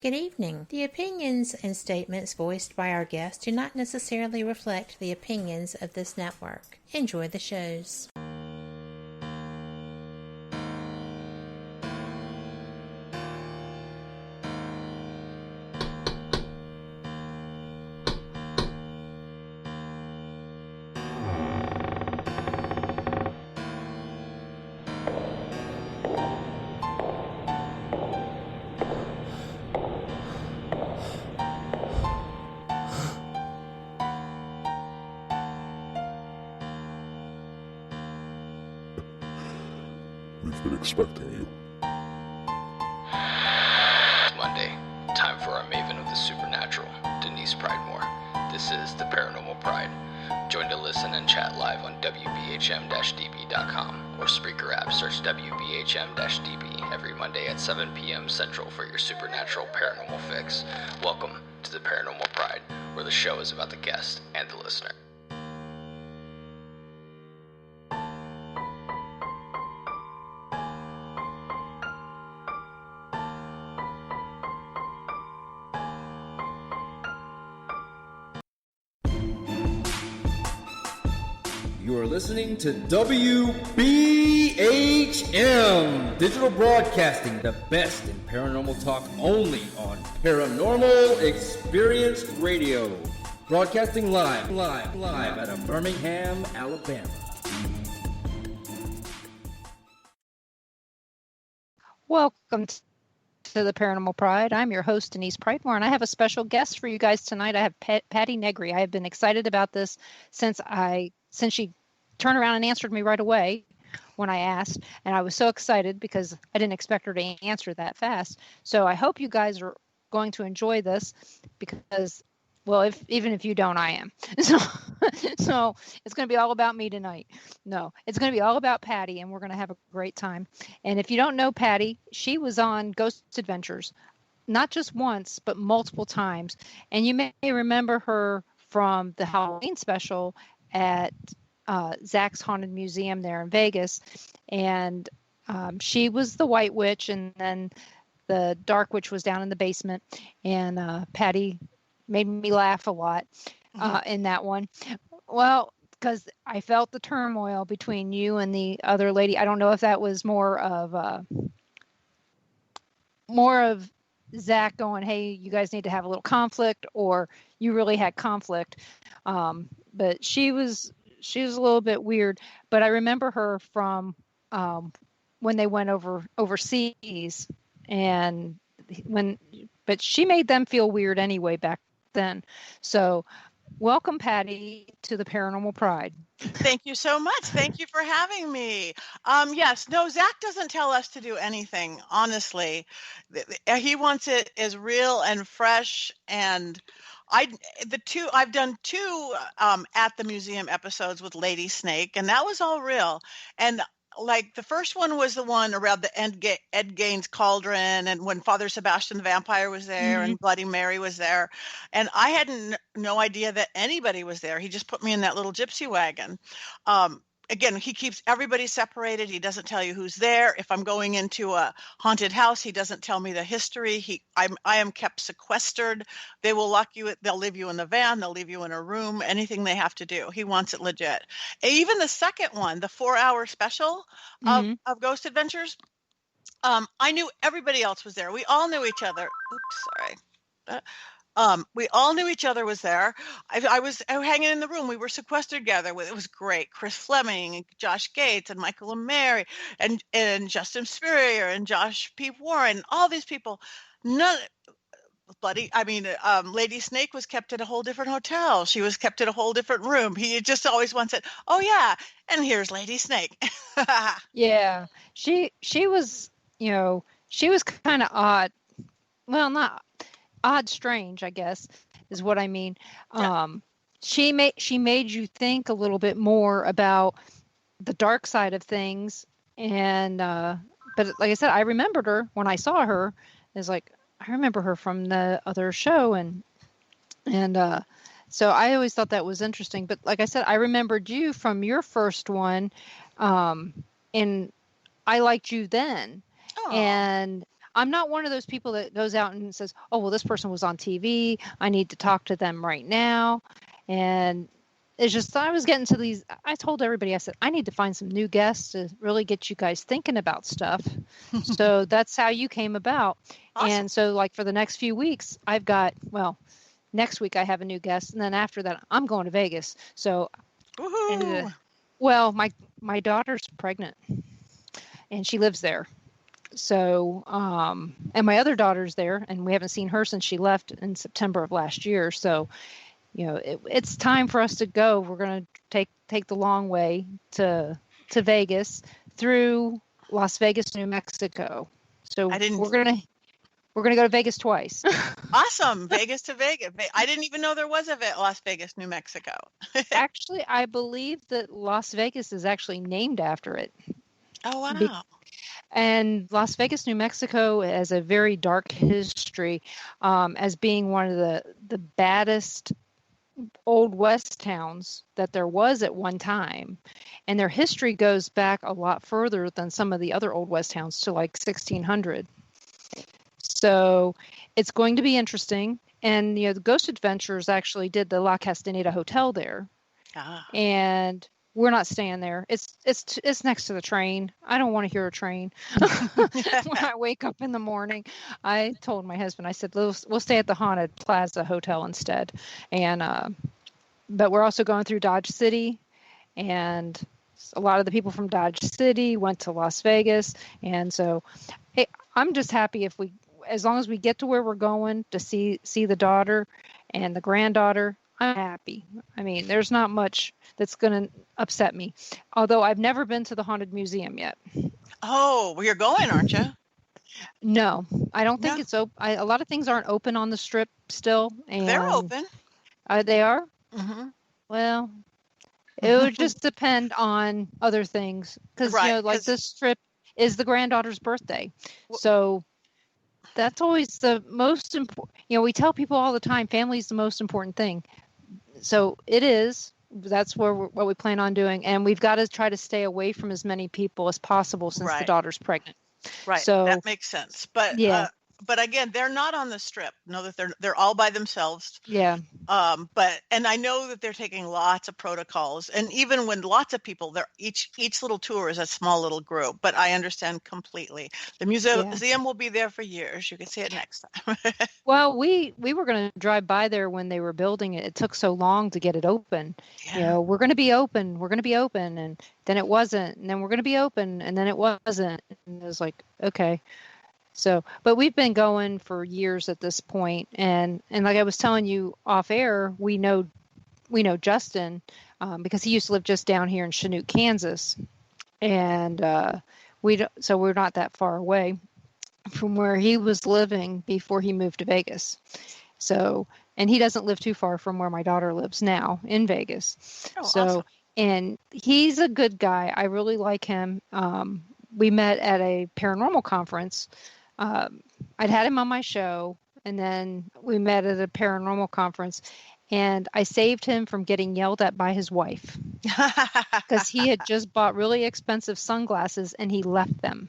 Good evening. The opinions and statements voiced by our guests do not necessarily reflect the opinions of this network. Enjoy the shows. We've been expecting you. Monday, time for our maven of the supernatural, Denise Pridemore. This is the Paranormal Pride. Join to listen and chat live on WBHM-DB.com or Spreaker app. Search WBHM-DB every Monday at 7 p.m. Central for your supernatural paranormal fix. Welcome to the Paranormal Pride, where the show is about the guest and the listener. You are listening to WBHM Digital Broadcasting, the best in paranormal talk only on Paranormal Experience Radio. Broadcasting live out of Birmingham, Alabama. Welcome to the Paranormal Pride. I'm your host, Denise Pridemore, and I have a special guest for you guys tonight. I have Patti Negri. I have been excited about this since she turned around and answered me right away when I asked, and I was so excited because I didn't expect her to answer that fast. So I hope you guys are going to enjoy this because, well, even if you don't, I am. So it's going to be all about me tonight. No, it's going to be all about Patti, and we're going to have a great time. And if you don't know Patti, she was on Ghost Adventures, not just once, but multiple times. And you may remember her from the Halloween special at Zach's Haunted Museum there in Vegas. And she was the White Witch, and then the Dark Witch was down in the basement. And Patti made me laugh a lot in that one. Well, because I felt the turmoil between you and the other lady. I don't know if that was more of Zach going, hey, you guys need to have a little conflict, or you really had conflict. But she was a little bit weird. But I remember her from when they went overseas, but she made them feel weird anyway back then. So welcome, Patti, to the Paranormal Pride. Thank you so much. Thank you for having me. Yes, no, Zach doesn't tell us to do anything, honestly. He wants it as real and fresh, and I've done two at the museum episodes with Lady Snake, and that was all real. And like the first one was the one around the Ed Gaines Cauldron, and when Father Sebastian the Vampire was there, and Bloody Mary was there, and I had no idea that anybody was there. He just put me in that little gypsy wagon. Again, he keeps everybody separated. He doesn't tell you who's there. If I'm going into a haunted house, he doesn't tell me the history. I am kept sequestered. They will lock you. They'll leave you in the van. They'll leave you in a room. Anything they have to do. He wants it legit. Even the second one, the 4-hour special of Ghost Adventures, I knew everybody else was there. We all knew each other. Oops, sorry. We all knew each other was there. I was hanging in the room. We were sequestered together. It was great. Chris Fleming and Josh Gates and Michael and Mary and Justin Spurrier and Josh P. Warren, all these people. Lady Snake was kept at a whole different hotel. She was kept at a whole different room. He just always once said, oh yeah, and here's Lady Snake. Yeah, she was, she was kind of odd. Well, not odd, strange, I guess, is what I mean. Yeah. She made you think a little bit more about the dark side of things, and but like I said, I remembered her when I saw her. It's like I remember her from the other show, and so I always thought that was interesting. But like I said, I remembered you from your first one, and I liked you then. Oh. And I'm not one of those people that goes out and says, oh, well, this person was on TV. I need to talk to them right now. And it's just, I was getting to these, I told everybody, I said, I need to find some new guests to really get you guys thinking about stuff. So that's how you came about. Awesome. And so like for the next few weeks, I've got, well, next week I have a new guest. And then after that, I'm going to Vegas. So, well, my daughter's pregnant and she lives there. So, and my other daughter's there, and we haven't seen her since she left in September of last year. So, it's time for us to go. We're going to take the long way to Vegas through Las Vegas, New Mexico. So we're going to go to Vegas twice. Awesome. Vegas to Vegas. I didn't even know there was a Las Vegas, New Mexico. Actually, I believe that Las Vegas is actually named after it. Oh, wow. And Las Vegas, New Mexico has a very dark history as being one of the baddest Old West towns that there was at one time. And their history goes back a lot further than some of the other Old West towns to like 1600. So it's going to be interesting. And, the Ghost Adventures actually did the La Castaneda Hotel there. And we're not staying there. It's next to the train. I don't want to hear a train. When I wake up in the morning, I told my husband, I said, we'll stay at the Haunted Plaza Hotel instead. And, but we're also going through Dodge City, and a lot of the people from Dodge City went to Las Vegas. And so, hey, I'm just happy as long as we get to where we're going to see the daughter and the granddaughter, I'm happy. I mean, there's not much that's going to upset me. Although I've never been to the Haunted Museum yet. Oh, well, you're going, aren't you? No, I don't think it's open. A lot of things aren't open on the Strip still. And they're open. They are? Mm-hmm. Well, it would just depend on other things. Because, like this Strip is the granddaughter's birthday. So that's always the most important. We tell people all the time, family is the most important thing. So it is. That's what we plan on doing. And we've got to try to stay away from as many people as possible since the daughter's pregnant. Right. So that makes sense. But but again, they're not on the Strip. Know that they're all by themselves. Yeah. And I know that they're taking lots of protocols, and even when lots of people, each little tour is a small little group. But I understand completely. The museum will be there for years. You can see it next time. Well, we were going to drive by there when they were building it. It took so long to get it open. Yeah. We're going to be open. We're going to be open, and then it wasn't. And then we're going to be open, and then it wasn't. And it was like, okay. So, but we've been going for years at this point, and like I was telling you off air, we know Justin because he used to live just down here in Chinook, Kansas, and so we're not that far away from where he was living before he moved to Vegas. So, and he doesn't live too far from where my daughter lives now in Vegas. Oh, so, awesome. And he's a good guy. I really like him. We met at a paranormal conference. I'd had him on my show, and then we met at a paranormal conference, and I saved him from getting yelled at by his wife because he had just bought really expensive sunglasses and he left them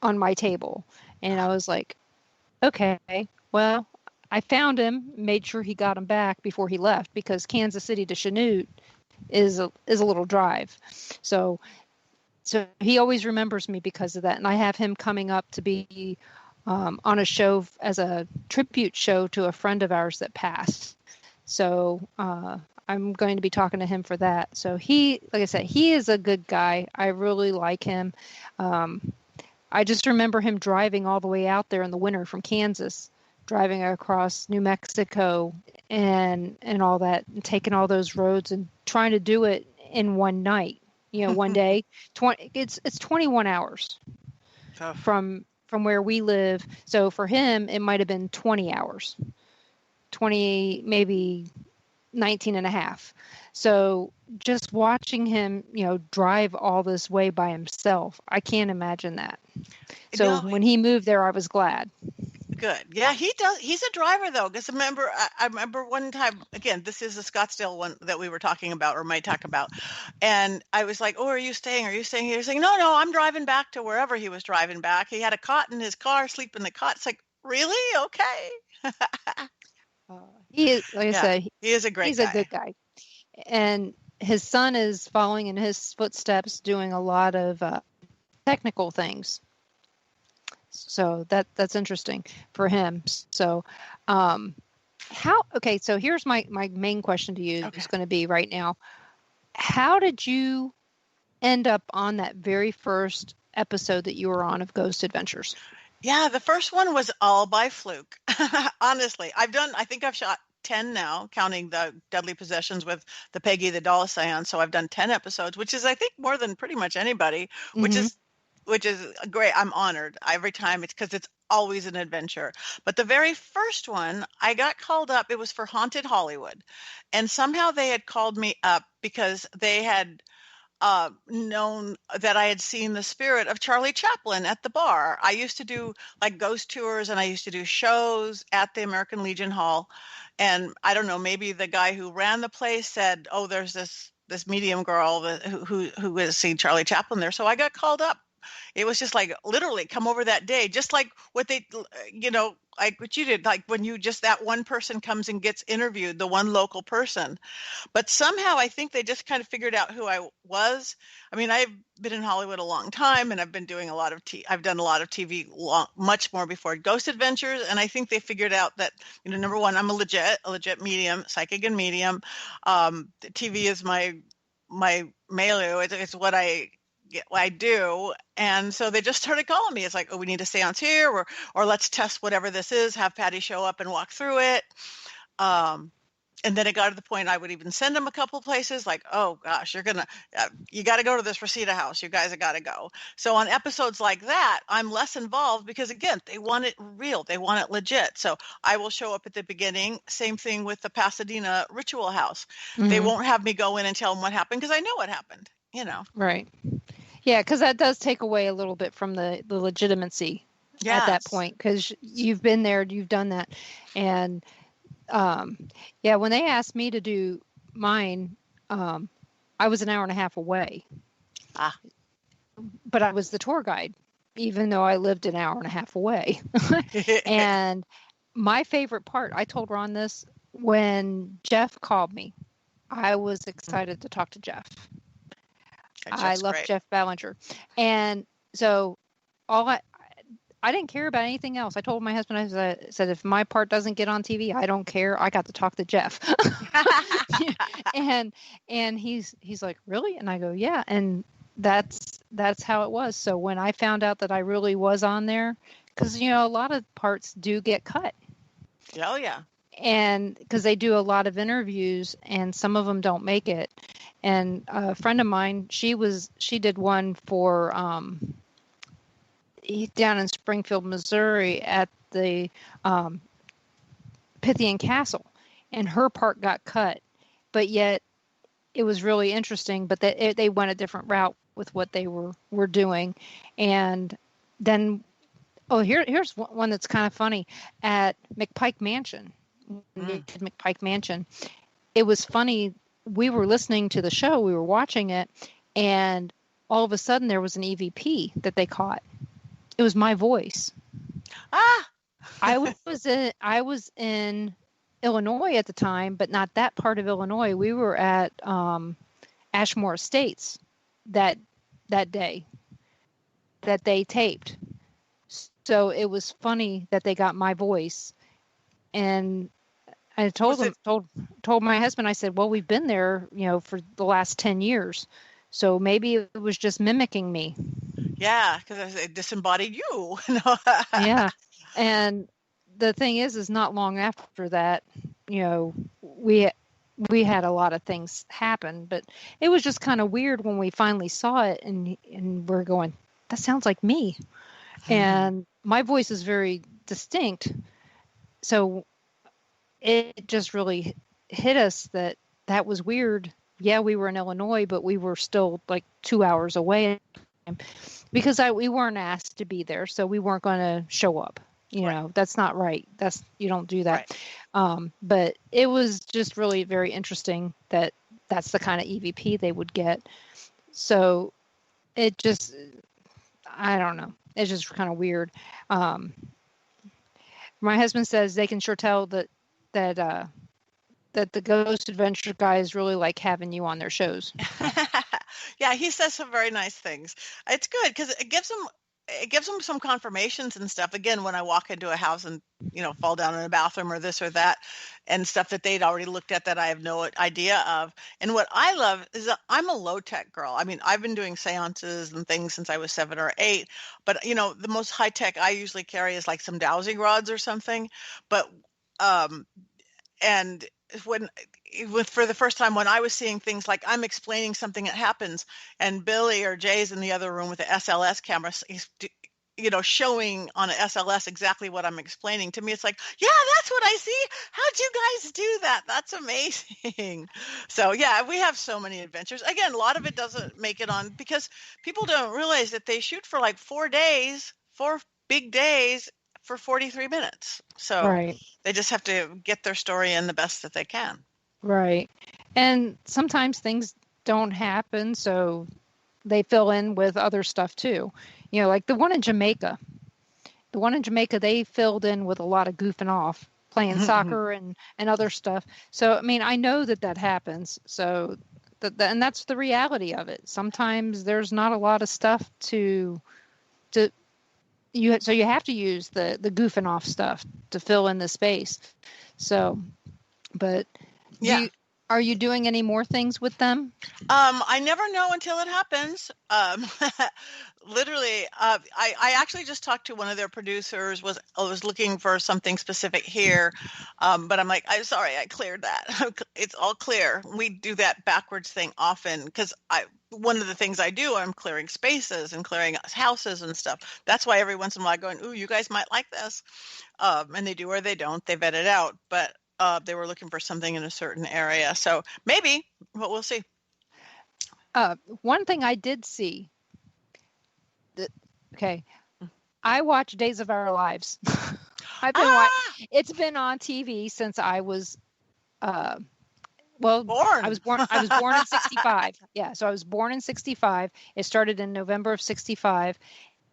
on my table. And I was like, okay, well, I found him, made sure he got them back before he left, because Kansas City to Chinook is a little drive. So he always remembers me because of that. And I have him coming up to be on a show as a tribute show to a friend of ours that passed. So I'm going to be talking to him for that. So like I said, he is a good guy. I really like him. I just remember him driving all the way out there in the winter from Kansas, driving across New Mexico and all that, and taking all those roads and trying to do it in one night. One day. It's 21 hours from where we live. So for him, it might have been 20 hours, 20, maybe 19 and a half. So just watching him, drive all this way by himself, I can't imagine that. So when he moved there, I was glad. Good. Yeah, he does. He's a driver though. Because I remember one time, again, this is the Scottsdale one that we were talking about or might talk about. And I was like, oh, are you staying? Are you staying here? He's like, no, I'm driving back to wherever he was driving back. He had a cot in his car, sleep in the cot. It's like, really? Okay. He is, like I Yeah, said, he is a great he's guy. a good guy. And his son is following in his footsteps, doing a lot of technical things. So that's interesting for him. So so here's my main question to you. Okay. Is going to be right now. How did you end up on that very first episode that you were on of Ghost Adventures? Yeah, the first one was all by fluke. Honestly, I think I've shot 10 now, counting the Deadly Possessions with the Peggy the Doll Seance. So I've done 10 episodes, which is, I think, more than pretty much anybody, which is great. I'm honored every time. It's because it's always an adventure. But the very first one, I got called up. It was for Haunted Hollywood. And somehow they had called me up because they had known that I had seen the spirit of Charlie Chaplin at the bar. I used to do like ghost tours and I used to do shows at the American Legion Hall. And I don't know, maybe the guy who ran the place said, oh, there's this medium girl who has seen Charlie Chaplin there. So I got called up. It was just like literally come over that day, just like what they, like what you did, like when you just that one person comes and gets interviewed, the one local person. But somehow I think they just kind of figured out who I was. I mean, I've been in Hollywood a long time and I've been doing a lot of I've done a lot of TV much more before Ghost Adventures. And I think they figured out that, number one, I'm a legit medium, psychic and medium. TV is my milieu. It's what I do. And so they just started calling me. It's like, oh, we need a seance here, or let's test whatever this is, have Patti show up and walk through it. And then it got to the point I would even send them a couple places like, oh gosh, you got to go to this Reseda house. You guys have got to go. So on episodes like that, I'm less involved because again, they want it real. They want it legit. So I will show up at the beginning. Same thing with the Pasadena Ritual House. Mm-hmm. They won't have me go in and tell them what happened because I know what happened, Right. Yeah, because that does take away a little bit from the legitimacy at that point because you've been there, you've done that. And when they asked me to do mine, I was an hour and a half away. But I was the tour guide, even though I lived an hour and a half away. And my favorite part, I told Ron this, when Jeff called me, I was excited to talk to Jeff. I love Jeff Ballinger. And so I didn't care about anything else. I told my husband, I said, if my part doesn't get on TV, I don't care. I got to talk to Jeff. and he's like, really? And I go, yeah. And that's how it was. So when I found out that I really was on there, because, a lot of parts do get cut. Oh, yeah. And because they do a lot of interviews and some of them don't make it. And a friend of mine, she did one for down in Springfield, Missouri at the Pythian Castle, and her part got cut, but yet it was really interesting. But they went a different route with what they were doing, and then here's one that's kind of funny at McPike Mansion. McPike Mansion. It was funny. We were listening to the show, we were watching it, and all of a sudden there was an EVP that they caught. It was my voice. I was in Illinois at the time, but not that part of Illinois. We were at Ashmore Estates that day that they taped. So it was funny that they got my voice. And I told my husband, I said, well, we've been there, for the last 10 years. So maybe it was just mimicking me. Yeah, because it disembodied you. Yeah. And the thing is not long after that, we had a lot of things happen, but it was just kind of weird when we finally saw it and we're going, that sounds like me. Mm-hmm. And my voice is very distinct. So it just really hit us that was weird. Yeah, we were in Illinois, but we were still like 2 hours away because we weren't asked to be there, so we weren't going to show up. You Right. know, that's not right. You don't do that. Right. But it was just really very interesting that that's the kind of EVP they would get. So it just, I don't know. It's just kind of weird. Um, my husband says they can sure tell that that the Ghost Adventure guys really like having you on their shows. Yeah, he says some very nice things. It's good because it gives them some confirmations and stuff. Again, when I walk into a house and fall down in a bathroom or this or that, and stuff that they'd already looked at that I have no idea of. And what I love is that I'm a low tech girl. I mean, I've been doing seances and things since I was 7 or 8, but the most high tech I usually carry is like some dowsing rods or something. But and when for the first time when I was seeing things like I'm explaining something that happens and Billy or Jay's in the other room with the SLS camera, he's showing on an SLS exactly what I'm explaining. To me, it's like, yeah, that's what I see. How'd you guys do that? That's amazing. So yeah, we have so many adventures. Again, a lot of it doesn't make it on because people don't realize that they shoot for like 4 days, 4 big days for 43 minutes. So Right. they just have to get their story in the best that they can. Right. And sometimes things don't happen, so they fill in with other stuff too. Like the one in Jamaica. The one in Jamaica, they filled in with a lot of goofing off, playing soccer and other stuff. So, I mean, I know that happens. So, and that's the reality of it. Sometimes there's not a lot of stuff so you have to use the goofing off stuff to fill in the space. So, but Yeah. Are you doing any more things with them? I never know until it happens. Literally, I actually just talked to one of their producers. Was looking for something specific here, but I'm like, I'm sorry, I cleared that. It's all clear. We do that backwards thing often because one of the things I do, I'm clearing spaces and clearing houses and stuff. That's why every once in a while I'm going, ooh, you guys might like this, and they do or they don't. They vet it out, but. They were looking for something in a certain area. So maybe, but we'll see. One thing I did see. I watch Days of Our Lives. It's been on TV since I was, born. I was born in 65. Yeah. So I was born in 65. It started in November of 65.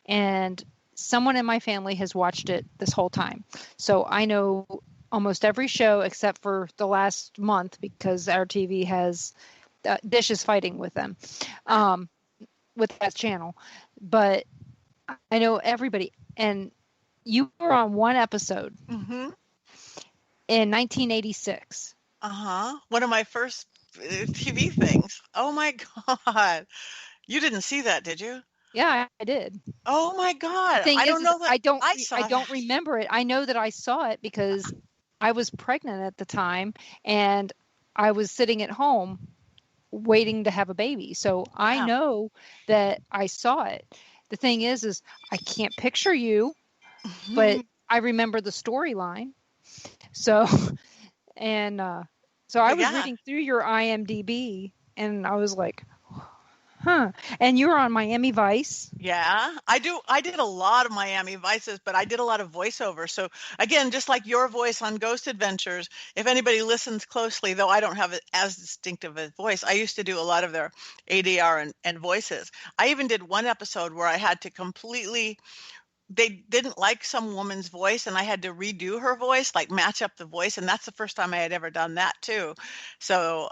And someone in my family has watched it this whole time. So I know almost every show except for the last month because our TV has Dish is fighting with them, with that channel. But I know everybody. And you were on one episode in 1986. One of my first TV things. Oh my God. You didn't see that, did you? Yeah, I did. Oh my God. I don't know that I don't remember it. I know that I saw it because I was pregnant at the time and I was sitting at home waiting to have a baby. So I know that I saw it. The thing is I can't picture you, but I remember the storyline. So, and so I was reading through your IMDb and I was like, huh. And you were on Miami Vice. Yeah, I did a lot of Miami Vices, but I did a lot of voiceover. So again, just like your voice on Ghost Adventures, if anybody listens closely, though I don't have as distinctive a voice, I used to do a lot of their ADR and voices. I even did one episode where I had to they didn't like some woman's voice and I had to redo her voice, like match up the voice. And that's the first time I had ever done that too. So,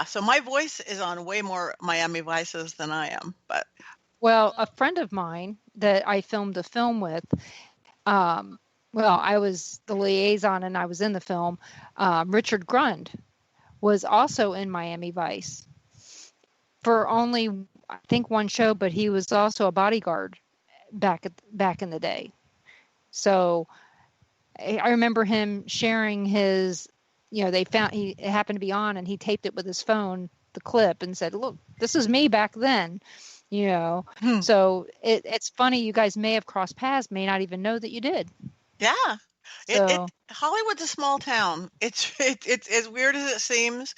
so my voice is on way more Miami Vices than I am, but. Well, a friend of mine that I filmed a film with, I was the liaison and I was in the film. Richard Grund was also in Miami Vice for only, I think, one show, but he was also a bodyguard back in the day. So I remember him sharing his, it happened to be on and he taped it with his phone, the clip, and said, look, this is me back then, So it's funny. You guys may have crossed paths, may not even know that you did. Yeah. Hollywood's a small town. It's as weird as it seems,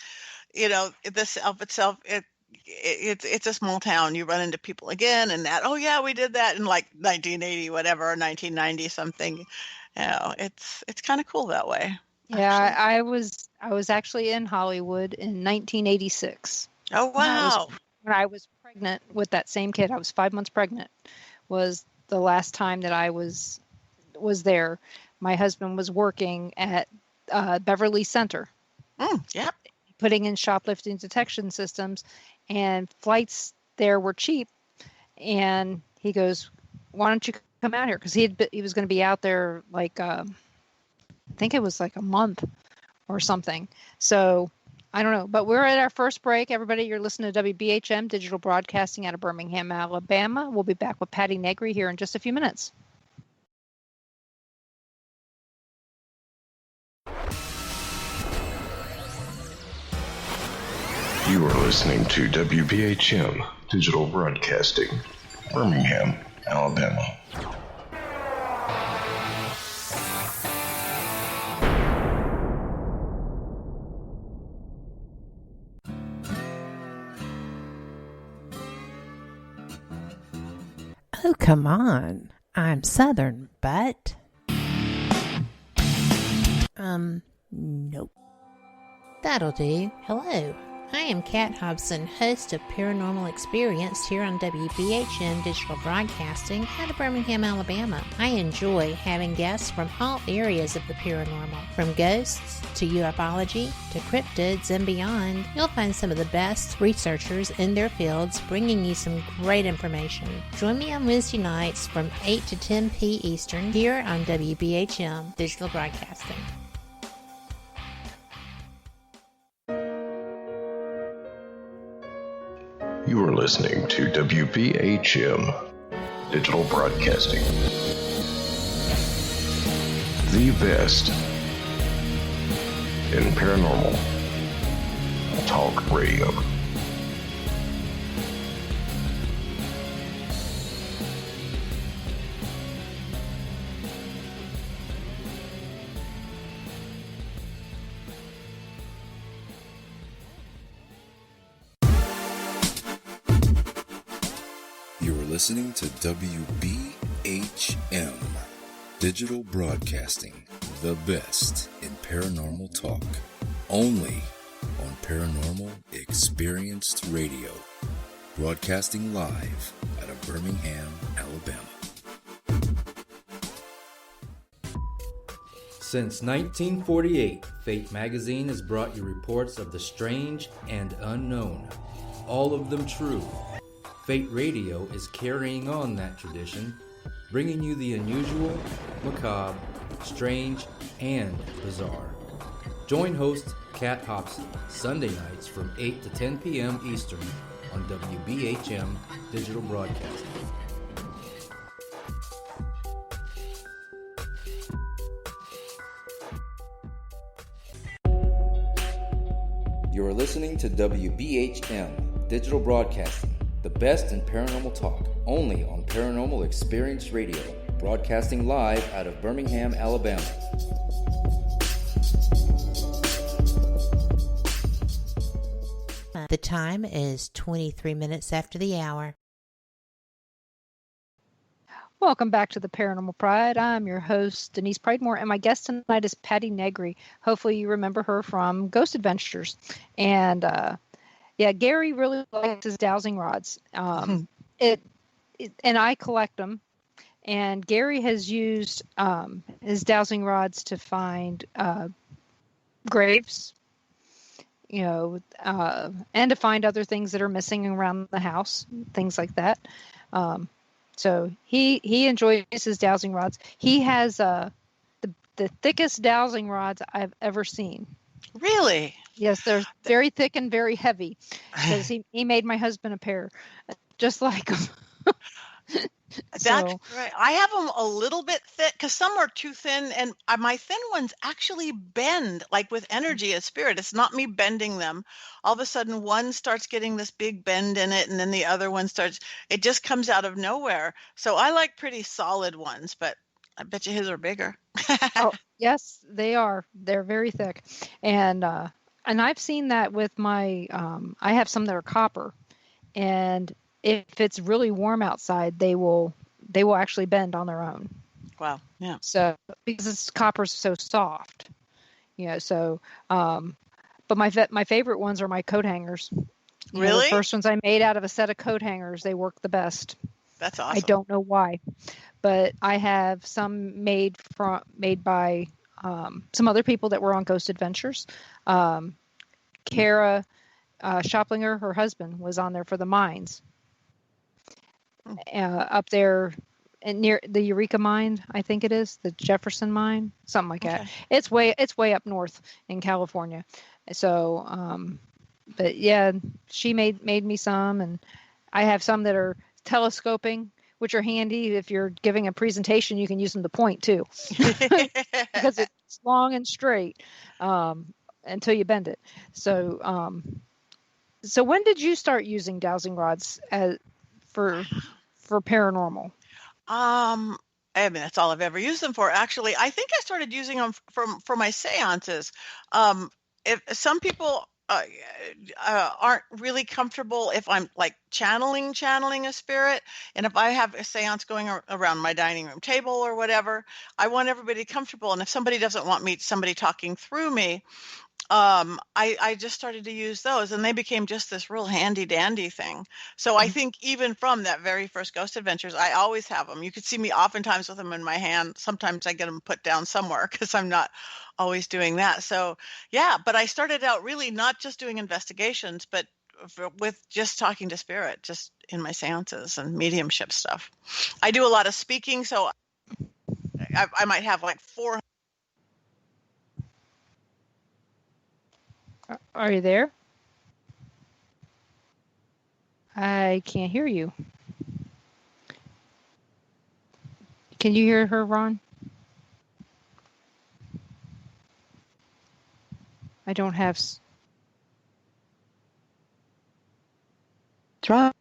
this of itself, it's a small town. You run into people again and that, oh yeah, we did that in like 1980, whatever, or 1990 something. It's kind of cool that way. Yeah, Actually. I was actually in Hollywood in 1986. Oh wow. When I was pregnant with that same kid. I was 5 months pregnant. Was the last time that I was there. My husband was working at Beverly Center. Yep. Putting in shoplifting detection systems, and flights there were cheap. And he goes, "Why don't you come out here?" Because he was going to be out there like I think it was like a month or something. So I don't know, but we're at our first break. Everybody, you're listening to WBHM Digital Broadcasting out of Birmingham, Alabama. We'll be back with Patti Negri here in just a few minutes. You are listening to WBHM Digital Broadcasting, Birmingham, Alabama. Oh, come on. I'm Southern, but... Nope. That'll do. Hello. I am Kat Hobson, host of Paranormal Experience here on WBHM Digital Broadcasting out of Birmingham, Alabama. I enjoy having guests from all areas of the paranormal, from ghosts to ufology to cryptids and beyond. You'll find some of the best researchers in their fields bringing you some great information. Join me on Wednesday nights from 8 to 10 p. Eastern here on WBHM Digital Broadcasting. You are listening to WBHM Digital Broadcasting, the best in paranormal talk radio. Listening to WBHM Digital Broadcasting, the best in paranormal talk, only on Paranormal Experienced Radio, broadcasting live out of Birmingham, Alabama. Since 1948, Fate magazine has brought you reports of the strange and unknown, all of them true. Fate Radio is carrying on that tradition, bringing you the unusual, macabre, strange, and bizarre. Join host Kat Hobson Sunday nights from 8 to 10 p.m. Eastern on WBHM Digital Broadcasting. You are listening to WBHM Digital Broadcasting, the best in paranormal talk, only on Paranormal Experience Radio, broadcasting live out of Birmingham, Alabama. The time is 23 minutes after the hour. Welcome back to the Paranormal Pride. I'm your host, Denise Pridemore, and my guest tonight is Patti Negri. Hopefully you remember her from Ghost Adventures. And yeah, Gary really likes his dowsing rods. And I collect them. And Gary has used his dowsing rods to find graves, and to find other things that are missing around the house, things like that. So he enjoys his dowsing rods. He has the thickest dowsing rods I've ever seen. Really? Yes, they're very thick and very heavy, because he made my husband a pair just like them. That's right. I have them a little bit thick because some are too thin, and my thin ones actually bend, like with energy of spirit. It's not me bending them. All of a sudden, one starts getting this big bend in it, and then the other one starts. It just comes out of nowhere. So I like pretty solid ones, but I bet you his are bigger. Oh, yes, they are. They're very thick, and I've seen that with my. I have some that are copper, and if it's really warm outside, they will actually bend on their own. Wow. Yeah. So because copper's so soft, so but my favorite ones are my coat hangers. The Really? first ones I made out of a set of coat hangers, they work the best. That's I awesome. don't know why, but I have some made by some other people that were on Ghost Adventures. Kara Shoplinger, her husband, was on there for the mines up there near the Eureka mine. I think it is the Jefferson mine, something like that. It's way up north in California. So, but yeah, she made me some, and I have some that are telescoping, which are handy if you're giving a presentation. You can use them to point too, because it's long and straight until you bend it. So, so when did you start using dowsing rods for paranormal? I mean, that's all I've ever used them for. Actually, I think I started using them for my seances. If some people aren't really comfortable if I'm like channeling a spirit, and if I have a seance going around my dining room table or whatever, I want everybody comfortable. And if somebody doesn't want somebody talking through me, I just started to use those, and they became just this real handy dandy thing. So I think even from that very first Ghost Adventures, I always have them. You could see me oftentimes with them in my hand. Sometimes I get them put down somewhere because I'm not always doing that. So yeah, but I started out really not just doing investigations, but with just talking to spirit, just in my seances and mediumship stuff. I do a lot of speaking, so I might have like 4. Are you there? I can't hear you. Can you hear her, Ron? I don't have. Trial.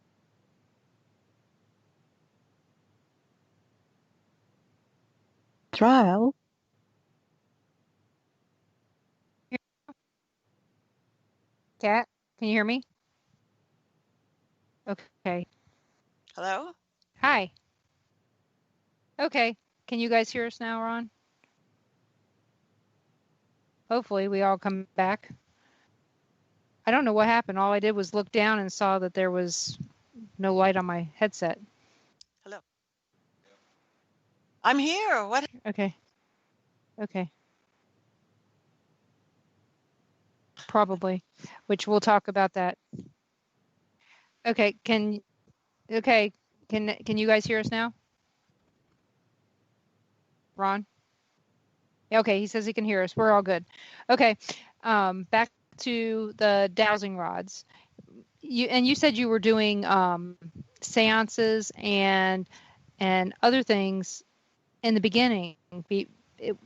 Cat, can you hear me? Okay. Hello? Hi. Okay. Can you guys hear us now, Ron? Hopefully we all come back. I don't know what happened. All I did was look down and saw that there was no light on my headset. Hello. I'm here. What? Okay. Probably, which we'll talk about that. Okay. Can you guys hear us now? Ron? Okay, he says he can hear us. We're all good. Okay. Back to the dowsing rods. You said you were doing seances and other things in the beginning.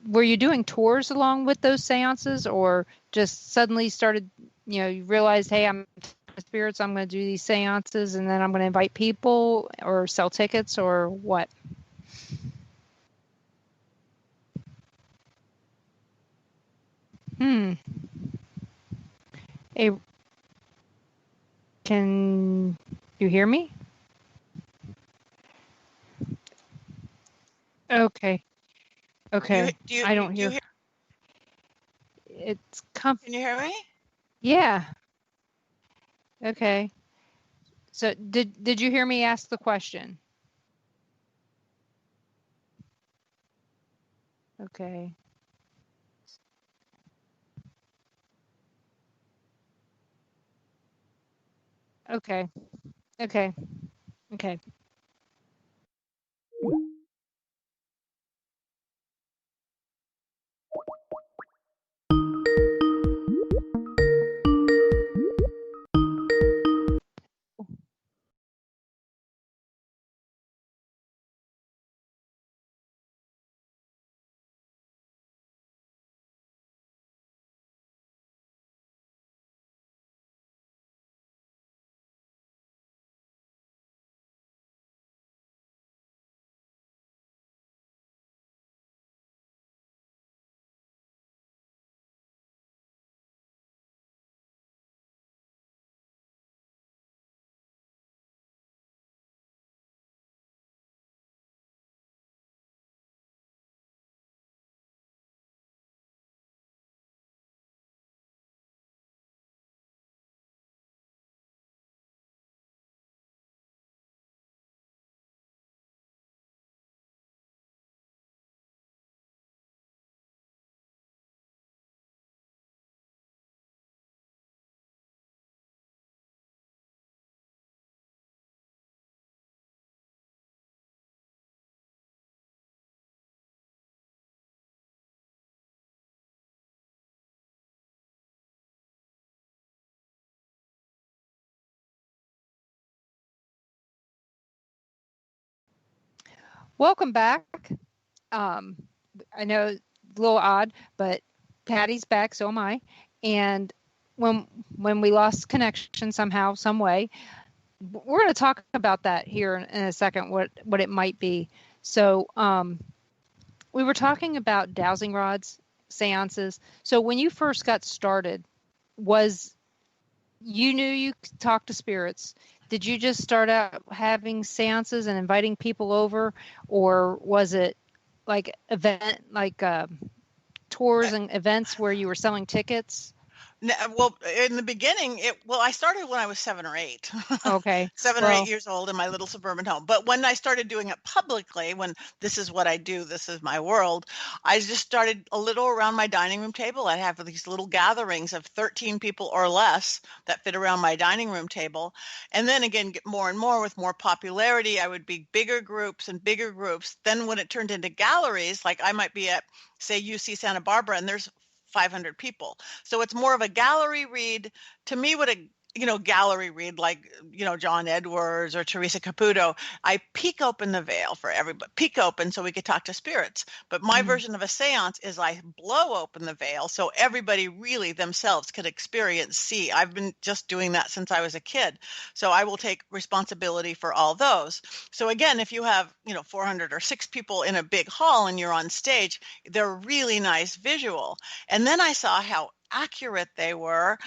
Were you doing tours along with those seances, or just suddenly started, you realized, hey, I'm spirits, I'm going to do these seances, and then I'm going to invite people or sell tickets, or what? Hey, can you hear me? Okay. I don't hear. It's Can you hear me? Yeah. Okay. So did you hear me ask the question? Okay. Okay. Okay. Okay. Welcome back. I know it's a little odd, but Patty's back, so am I. And when we lost connection somehow, some way, we're going to talk about that here in a second, what it might be. So we were talking about dowsing rods, seances. So when you first got started, was you knew you could talk to spirits? Did you just start out having seances and inviting people over, or was it like tours and events where you were selling tickets? Well, in the beginning, I started when I was 7 or 8. Okay. 7 or 8 years old in my little suburban home. But when I started doing it publicly, when this is what I do, this is my world, I just started a little around my dining room table. I have these little gatherings of 13 people or less that fit around my dining room table. And then again, get more and more with more popularity, I would be bigger groups and bigger groups. Then when it turned into galleries, like I might be at, say, UC Santa Barbara, and there's 500 people. So it's more of a gallery read. To me, what a gallery read, like, John Edwards or Teresa Caputo, I peek open the veil for everybody, peek open so we could talk to spirits. But my version of a seance is I blow open the veil so everybody really themselves could see. I've been just doing that since I was a kid. So I will take responsibility for all those. So again, if you have, 400 or 6 people in a big hall and you're on stage, they're really nice visual. And then I saw how accurate they were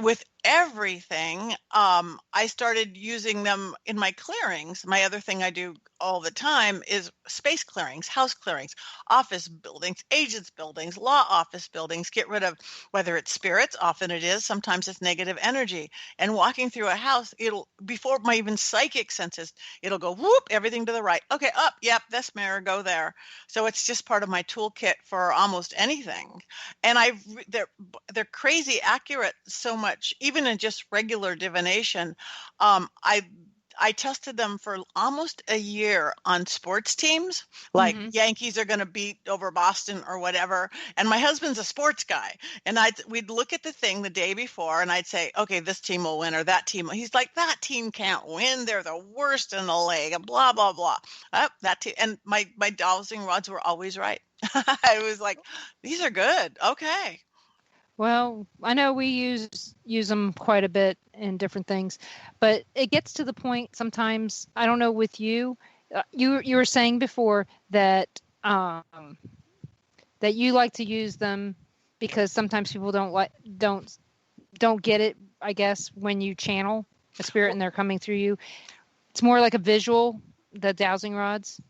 with everything. I started using them in my clearings. My other thing I do all the time is space clearings, house clearings, office buildings, agents buildings, law office buildings, get rid of, whether it's spirits, often it is, sometimes it's negative energy. And walking through a house, before my even psychic senses, it'll go whoop, everything to the right. Okay, up, yep, this mirror, go there. So it's just part of my toolkit for almost anything. And they're crazy accurate so much, even in just regular divination. I tested them for almost a year on sports teams, like Yankees are going to beat over Boston or whatever. And my husband's a sports guy. And we'd look at the thing the day before and I'd say, okay, this team will win or that team. He's like, that team can't win. They're the worst in the league and blah, blah, blah. That team. And my dowsing rods were always right. I was like, these are good. Okay. Well, I know we use them quite a bit in different things, but it gets to the point sometimes. I don't know with you. You were saying before that that you like to use them because sometimes people don't get it. I guess when you channel a spirit and they're coming through you, it's more like a visual. The dowsing rods.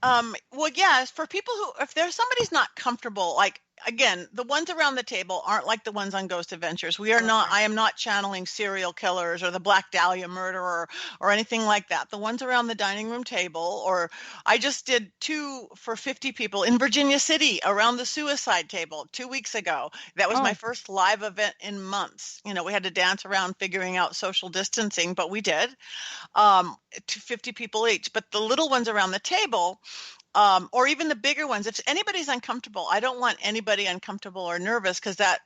Well, yes, for people if there's somebody's not comfortable, like, again, the ones around the table aren't like the ones on Ghost Adventures. I am not channeling serial killers or the Black Dahlia murderer or anything like that. The ones around the dining room table, or I just did 2 for 50 people in Virginia City around the suicide table 2 weeks ago. That was my first live event in months. We had to dance around figuring out social distancing, but we did. 50 people each. But the little ones around the table, or even the bigger ones, if anybody's uncomfortable, I don't want anybody uncomfortable or nervous because that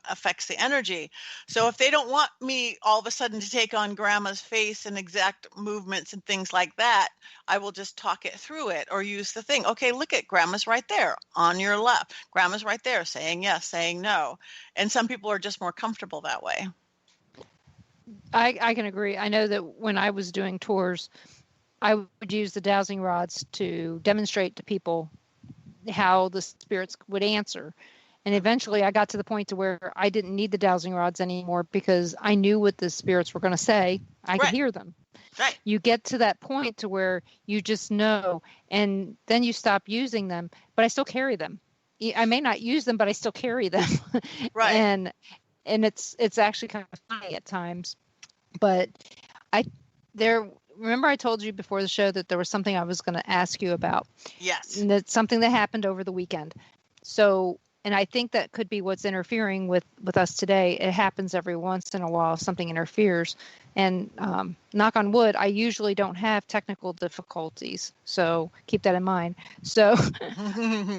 affects the energy. So if they don't want me all of a sudden to take on grandma's face and exact movements and things like that, I will just talk it through it or use the thing. Okay, look at grandma's right there on your left. Grandma's right there saying yes, saying no. And some people are just more comfortable that way. I can agree. I know that when I was doing tours, I would use the dowsing rods to demonstrate to people how the spirits would answer. And eventually I got to the point to where I didn't need the dowsing rods anymore because I knew what the spirits were going to say. I could hear them. Right. You get to that point to where you just know, and then you stop using them, but I still carry them. I may not use them, but I still carry them. Right. And it's actually kind of funny at times. But remember I told you before the show that there was something I was going to ask you about. Yes. And it's something that happened over the weekend. So, and I think that could be what's interfering with us today. It happens every once in a while, something interferes. And knock on wood, I usually don't have technical difficulties. So keep that in mind. So,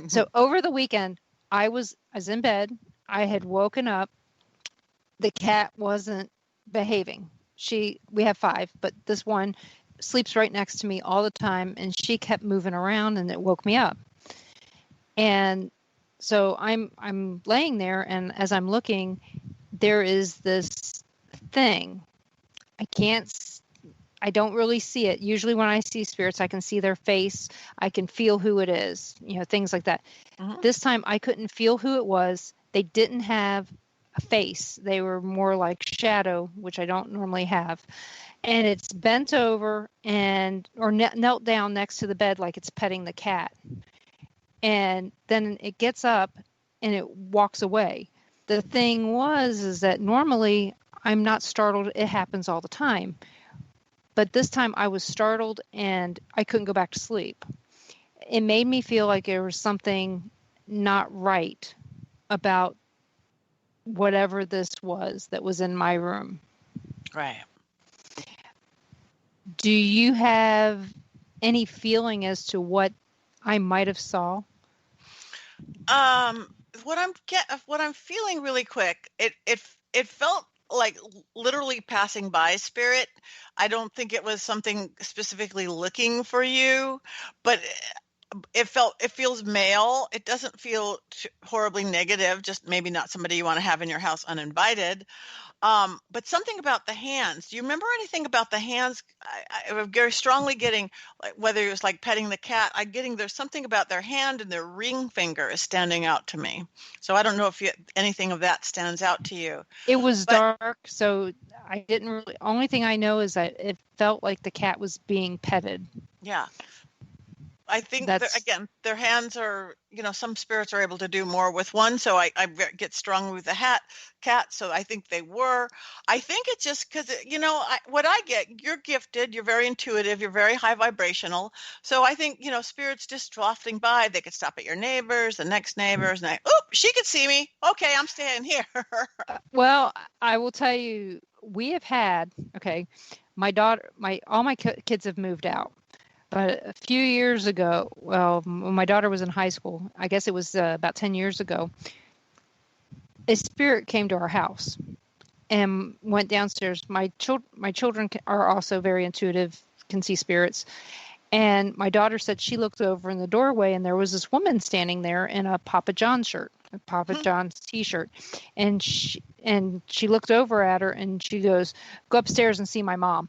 so over the weekend, I was in bed. I had woken up. The cat wasn't behaving. We have 5, but this one sleeps right next to me all the time, and she kept moving around, and it woke me up. And so I'm laying there, and as I'm looking, there is this thing. I don't really see it. Usually when I see spirits, I can see their face. I can feel who it is, things like that. This time I couldn't feel who it was. They didn't have a face. They were more like shadow, which I don't normally have. And it's bent over or knelt down next to the bed like it's petting the cat. And then it gets up and it walks away. The thing is that normally I'm not startled. It happens all the time. But this time I was startled and I couldn't go back to sleep. It made me feel like there was something not right about whatever this was that was in my room. Right. Do you have any feeling as to what I might have saw? What I'm feeling really quick, it felt like literally passing by, spirit. I don't think it was something specifically looking for you, but it feels male. It doesn't feel horribly negative, just maybe not somebody you want to have in your house uninvited. But something about the hands. Do you remember anything about the hands? I'm very strongly getting, like, whether it was like petting the cat, there's something about their hand and their ring finger is standing out to me. So I don't know if anything of that stands out to you. It was dark, so I didn't really. Only thing I know is that it felt like the cat was being petted. Yeah. I think again, their hands are, some spirits are able to do more with one. So I get strong with the cat. So I think they were. I think it's just because, what I get, you're gifted, you're very intuitive, you're very high vibrational. So I think, spirits just drafting by, they could stop at your neighbors, the next neighbors, and she could see me. Okay, I'm staying here. Well, I will tell you, we have had, my daughter, all my kids have moved out. But a few years ago, well, when my daughter was in high school, I guess it was about 10 years ago, a spirit came to our house and went downstairs. My children are also very intuitive, can see spirits. And my daughter said she looked over in the doorway and there was this woman standing there in a Papa John's shirt, a Papa John's t-shirt. And she looked over at her and she goes, "Go upstairs and see my mom."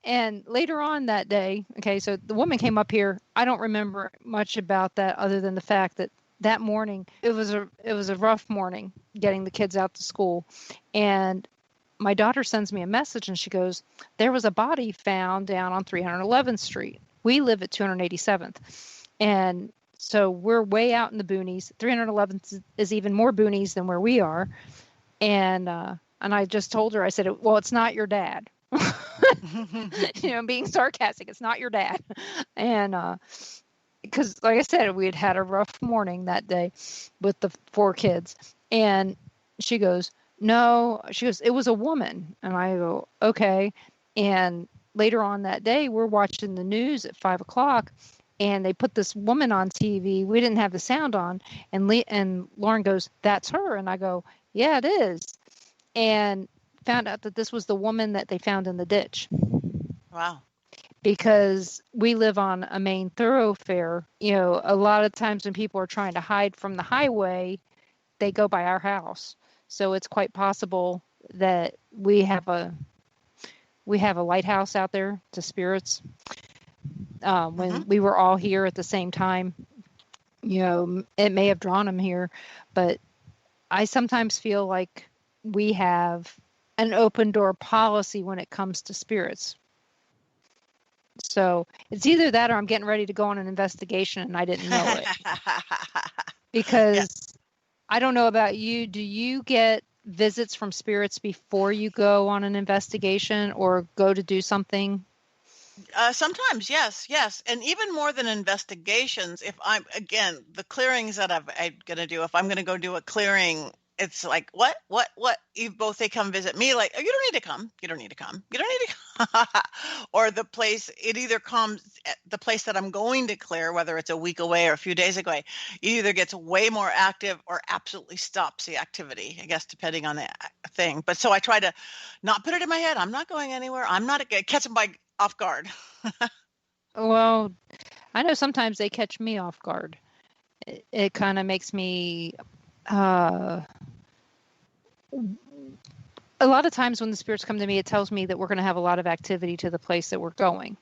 And later on that day, so the woman came up here. I don't remember much about that other than the fact that morning, it was a rough morning getting the kids out to school. And my daughter sends me a message and she goes, "There was a body found down on 311th Street. We live at 287th. And so we're way out in the boonies. 311th is even more boonies than where we are. And I just told her, I said, "Well, it's not your dad." Being sarcastic, it's not your dad. And because like I said, we had a rough morning that day with the 4 kids. And she goes, "No," she goes, "it was a woman." And I go, "Okay." And later on that day, we're watching the news at 5:00 and they put this woman on TV. We didn't have the sound on. And Lauren goes, "That's her." And I go, "Yeah, it is." And found out that this was the woman that they found in the ditch. Wow. Because we live on a main thoroughfare. A lot of times when people are trying to hide from the highway, they go by our house. So it's quite possible that we have a lighthouse out there to spirits. When we were all here at the same time, it may have drawn them here, but I sometimes feel like we have an open door policy when it comes to spirits. So it's either that or I'm getting ready to go on an investigation and I didn't know it. Because I don't know about you. Do you get visits from spirits before you go on an investigation or go to do something? Sometimes, yes. And even more than investigations, if the clearings that I'm going to do, if I'm going to go do a clearing it's like, what? You both, they come visit me, like, oh, you don't need to come. You don't need to come. You don't need to come. Or the place, it either comes at the place that I'm going to clear, whether it's a week away or a few days away, it either gets way more active or absolutely stops the activity, I guess, depending on the thing. But so I try to not put it in my head. I'm not going anywhere. I'm not catch them off guard. Well, I know sometimes they catch me off guard. It kind of makes me, a lot of times when the spirits come to me, it tells me that we're going to have a lot of activity to the place that we're going.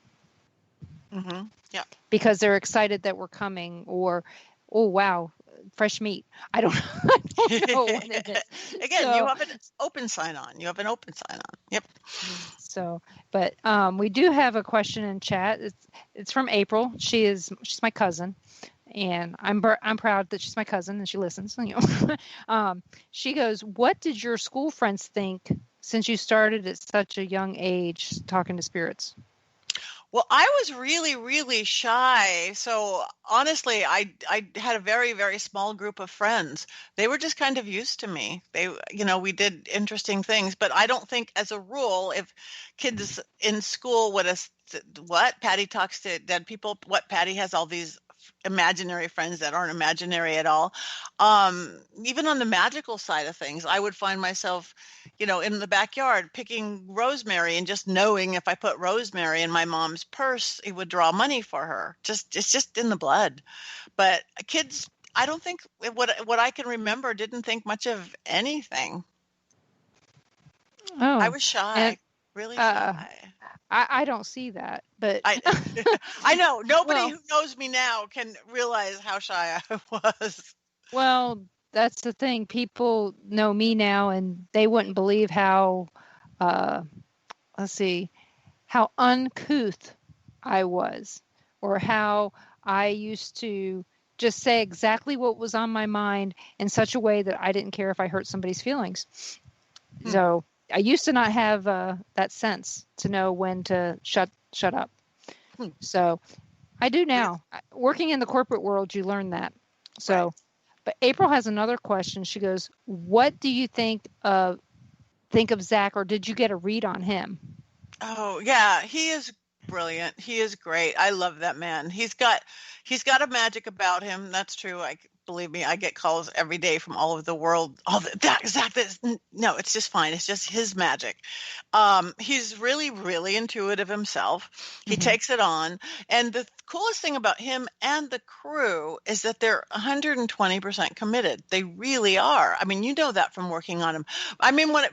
Mm-hmm. Yeah. Because they're excited that we're coming, or, oh, wow, fresh meat. I don't know what it is. Again, you have an open sign on. Yep. So, but we do have a question in chat. It's from April. She's my cousin. And I'm proud that she's my cousin and she listens. You know. She goes, "What did your school friends think since you started at such a young age talking to spirits?" Well, I was really, really shy. So honestly, I had a very, very small group of friends. They were just kind of used to me. We did interesting things, but I don't think as a rule, if kids in school would have, what, Patty talks to dead people, what, Patty has all these imaginary friends that aren't imaginary at all. Even on the magical side of things, I would find myself, in the backyard picking rosemary and just knowing if I put rosemary in my mom's purse, it would draw money for her. It's just in the blood. But kids, I don't think what I can remember didn't think much of anything. Oh, I was shy, really shy. I don't see that, but I know nobody who knows me now can realize how shy I was. Well, that's the thing. People know me now, and they wouldn't believe how, how uncouth I was, or how I used to just say exactly what was on my mind in such a way that I didn't care if I hurt somebody's feelings. So I used to not have that sense to know when to shut up. So I do now. Working in the corporate world, you learn that. So, right. But April has another question. She goes, "What do you think of Zach, or did you get a read on him?" Oh yeah, he is brilliant. He is great. I love that man. He's got a magic about him. That's true. Believe me, I get calls every day from all over the world. No, it's just fine. It's just his magic. He's really, really intuitive himself. He takes it on. And the coolest thing about him and the crew is that they're 120% committed. They really are. I mean, you know that from working on him. I mean, I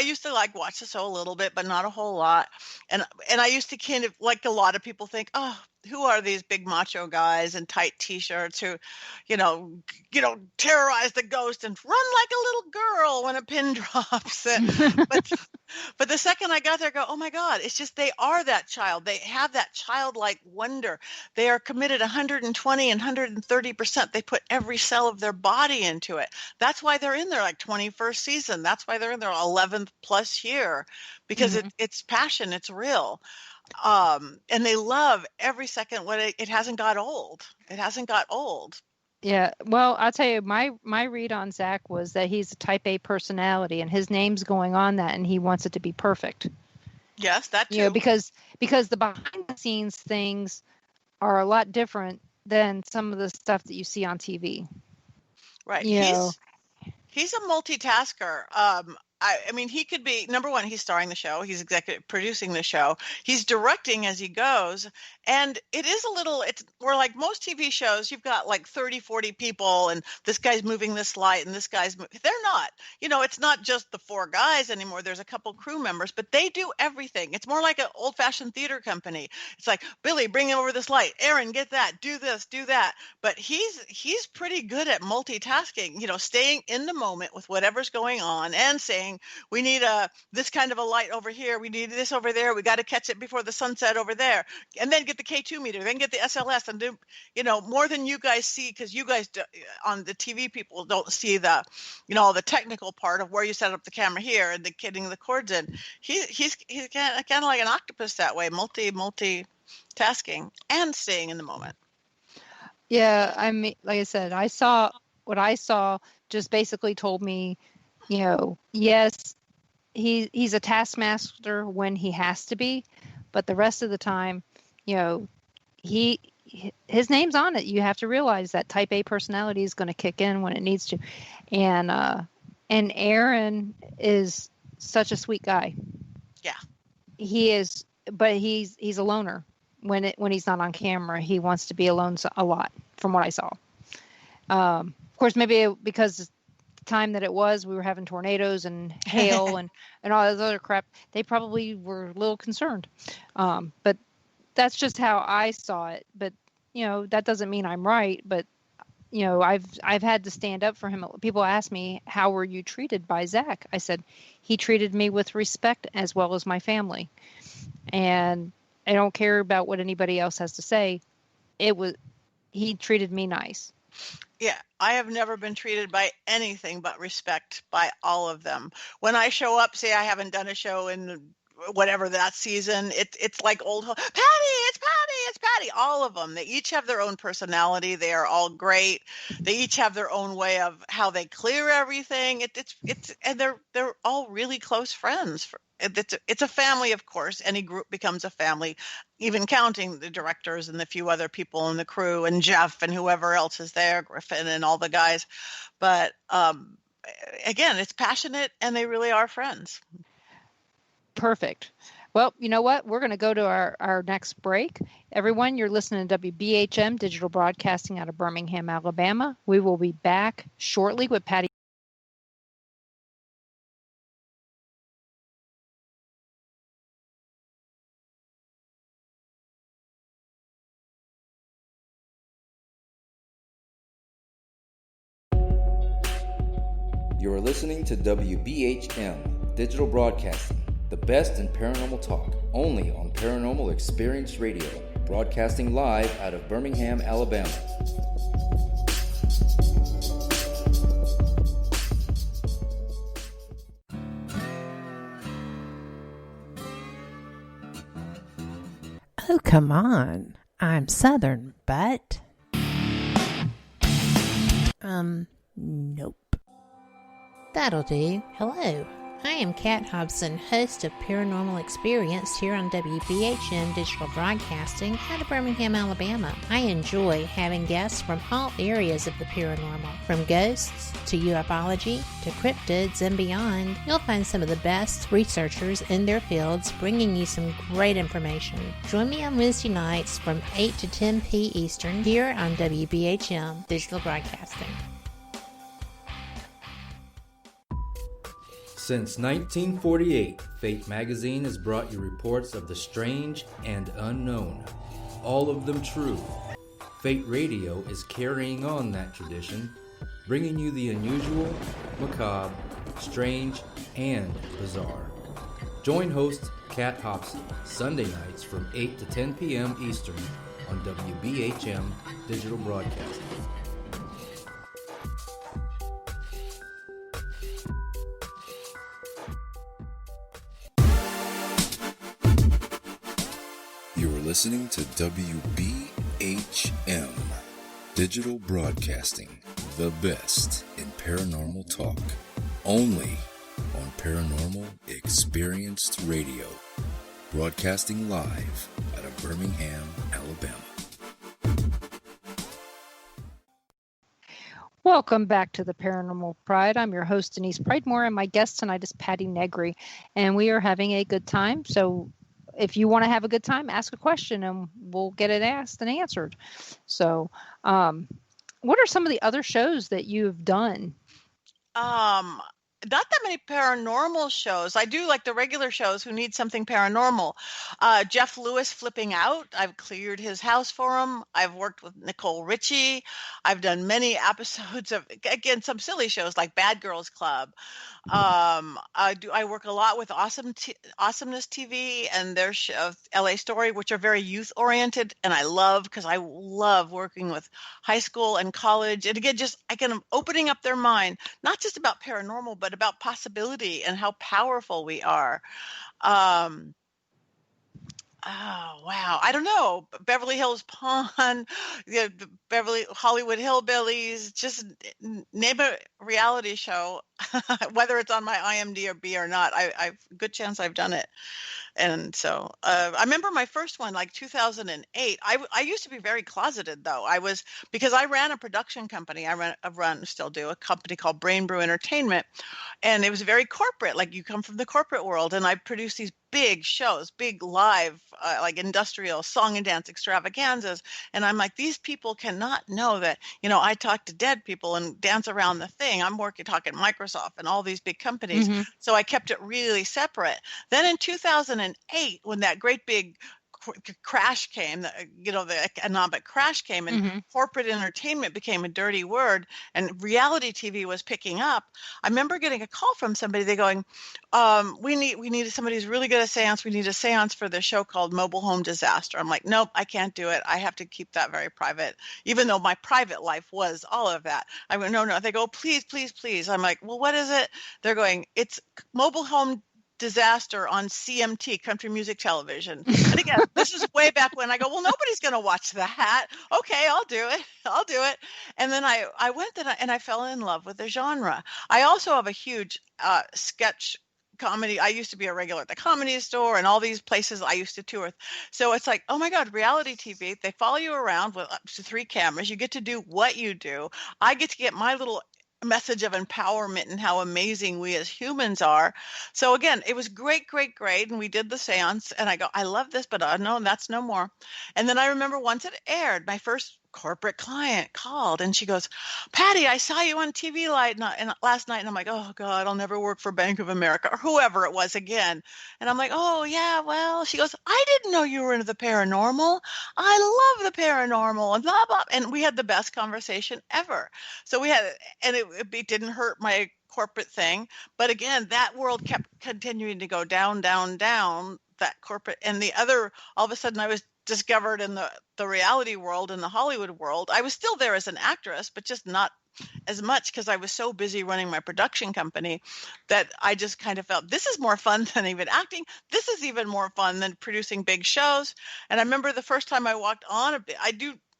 used to watch the show a little bit, but not a whole lot. And I used to kind of, like a lot of people think, oh, who are these big macho guys in tight t-shirts who, terrorize the ghost and run like a little girl when a pin drops. But the second I got there, I go, oh my God, it's just, they are that child. They have that childlike wonder. They are committed 120 and 130%. They put every cell of their body into it. That's why they're in their 21st season. That's why they're in their 11th plus year, because it's passion. It's real. And they love every second when it hasn't got old. It hasn't got old. Yeah. Well, I'll tell you, my read on Zach was that he's a type A personality and his name's going on that and he wants it to be perfect. Yes, that too. Because the behind the scenes things are a lot different than some of the stuff that you see on TV. Right. He's a multitasker. I mean, he could be, number one, he's starring the show. He's executive producing the show. He's directing as he goes. And we're like most TV shows, you've got 30, 40 people and this guy's moving this light and this guy's, they're not, it's not just the four guys anymore. There's a couple crew members, but they do everything. It's more like an old fashioned theater company. It's like, Billy, bring over this light. Aaron, get that, do this, do that. But he's pretty good at multitasking, staying in the moment with whatever's going on and saying, we need this kind of a light over here. We need this over there. We got to catch it before the sunset over there. And then get the K2 meter, then get the SLS and do, more than you guys see, because you guys on the TV people don't see the, the technical part of where you set up the camera here and getting the cords in. He's kind of like an octopus that way, multitasking and staying in the moment. Yeah, I mean, like I said, I saw what I saw just basically told me, yes, he's a taskmaster when he has to be, but the rest of the time, you know, he his name's on it. You have to realize that type A personality is going to kick in when it needs to. And Aaron is such a sweet guy. Yeah. He is, but he's a loner when he's not on camera. He wants to be alone a lot from what I saw. Of course, maybe because the time that it was, we were having tornadoes and hail and all this other crap. They probably were a little concerned. But that's just how I saw it. But, that doesn't mean I'm right. But, I've had to stand up for him. People ask me, how were you treated by Zach? I said, he treated me with respect as well as my family. And I don't care about what anybody else has to say. He treated me nice. Yeah, I have never been treated by anything but respect by all of them. When I show up, say I haven't done a show in whatever that season, it's like old Patty, it's Patty, it's Patty. All of them. They each have their own personality. They are all great. They each have their own way of how they clear everything. And they're all really close friends. It's a family, of course. Any group becomes a family, even counting the directors and the few other people in the crew and Jeff and whoever else is there, Griffin and all the guys. But again, it's passionate and they really are friends. Perfect. Well, you know what? We're going to go to our next break. Everyone, you're listening to WBHM Digital Broadcasting out of Birmingham, Alabama. We will be back shortly with Patti. You're listening to WBHM Digital Broadcasting, the best in paranormal talk, only on Paranormal Experience Radio, broadcasting live out of Birmingham, Alabama. Oh, come on. I'm Southern, but... Nope. That'll do. Hello. I am Kat Hobson, host of Paranormal Experience here on WBHM Digital Broadcasting out of Birmingham, Alabama. I enjoy having guests from all areas of the paranormal, from ghosts to ufology to cryptids and beyond. You'll find some of the best researchers in their fields bringing you some great information. Join me on Wednesday nights from 8 to 10 p. Eastern here on WBHM Digital Broadcasting. Since 1948, Fate magazine has brought you reports of the strange and unknown, all of them true. Fate Radio is carrying on that tradition, bringing you the unusual, macabre, strange, and bizarre. Join host Kat Hobson Sunday nights from 8 to 10 p.m. Eastern on WBHM Digital Broadcasting. You're listening to WBHM Digital Broadcasting, the best in paranormal talk, only on Paranormal Experienced Radio, broadcasting live out of Birmingham, Alabama. Welcome back to the Paranormal Pride. I'm your host, Denise Pridemore, and my guest tonight is Patti Negri, and we are having a good time. So if you want to have a good time, ask a question and we'll get it asked and answered. So what are some of the other shows that you've done? Not that many paranormal shows. I do like the regular shows who need something paranormal. Jeff Lewis Flipping Out. I've cleared his house for him. I've worked with Nicole Richie. I've done many episodes of, again, some silly shows like Bad Girls Club. I work a lot with Awesomeness TV and their show, LA Story, which are very youth oriented, and I love, because I love working with high school and college. And again, just opening up their mind, not just about paranormal, but about possibility and how powerful we are. Oh, wow. I don't know. Beverly Hills Pawn, the Beverly Hollywood Hillbillies, just name a reality show, whether it's on my IMDb or not. I've good chance I've done it. And so I remember my first one, like 2008. I used to be very closeted, though. Because I ran a production company. Still do, a company called Brain Brew Entertainment. And it was very corporate, like you come from the corporate world. And I produced these big shows, big live, like industrial song and dance extravaganzas. And I'm like, these people cannot know that, I talk to dead people and dance around the thing. I'm talking Microsoft and all these big companies. Mm-hmm. So I kept it really separate. Then in 2008, when that great big crash came, the economic crash came, and Mm-hmm. corporate entertainment became a dirty word, and reality TV was picking up. I remember getting a call from somebody. They going, we need somebody who's really good at seance. We need a seance for this show called Mobile Home Disaster. I'm like, nope, I can't do it. I have to keep that very private, even though my private life was all of that. I went, no. They go, please, please, please. I'm like, well, what is it? They're going, it's Mobile Home Disaster on CMT, Country Music Television. And again, this is way back when. I go, well, nobody's going to watch that. Okay, I'll do it. And then I went and I fell in love with the genre. I also have a huge sketch comedy. I used to be a regular at the Comedy Store and all these places I used to tour. So it's like, oh my God, reality TV. They follow you around with up to 3 cameras. You get to do what you do. I get to get my little message of empowerment and how amazing we as humans are. So again, it was great. And we did the seance and I go, I love this, but no, that's no more. And then I remember once it aired, my first corporate client called and she goes, Patti, I saw you on TV last night. And I'm like, oh God, I'll never work for Bank of America or whoever it was again. And I'm like, oh yeah, well, she goes, I didn't know you were into the paranormal. I love the paranormal and blah, blah. And we had the best conversation ever. So we had, and it didn't hurt my corporate thing. But again, that world kept continuing to go down, that corporate. And the other, all of a sudden I was discovered in the reality world, in the Hollywood world. I was still there as an actress, but just not as much because I was so busy running my production company that I just kind of felt this is more fun than even acting. This is even more fun than producing big shows. And I remember the first time I walked on,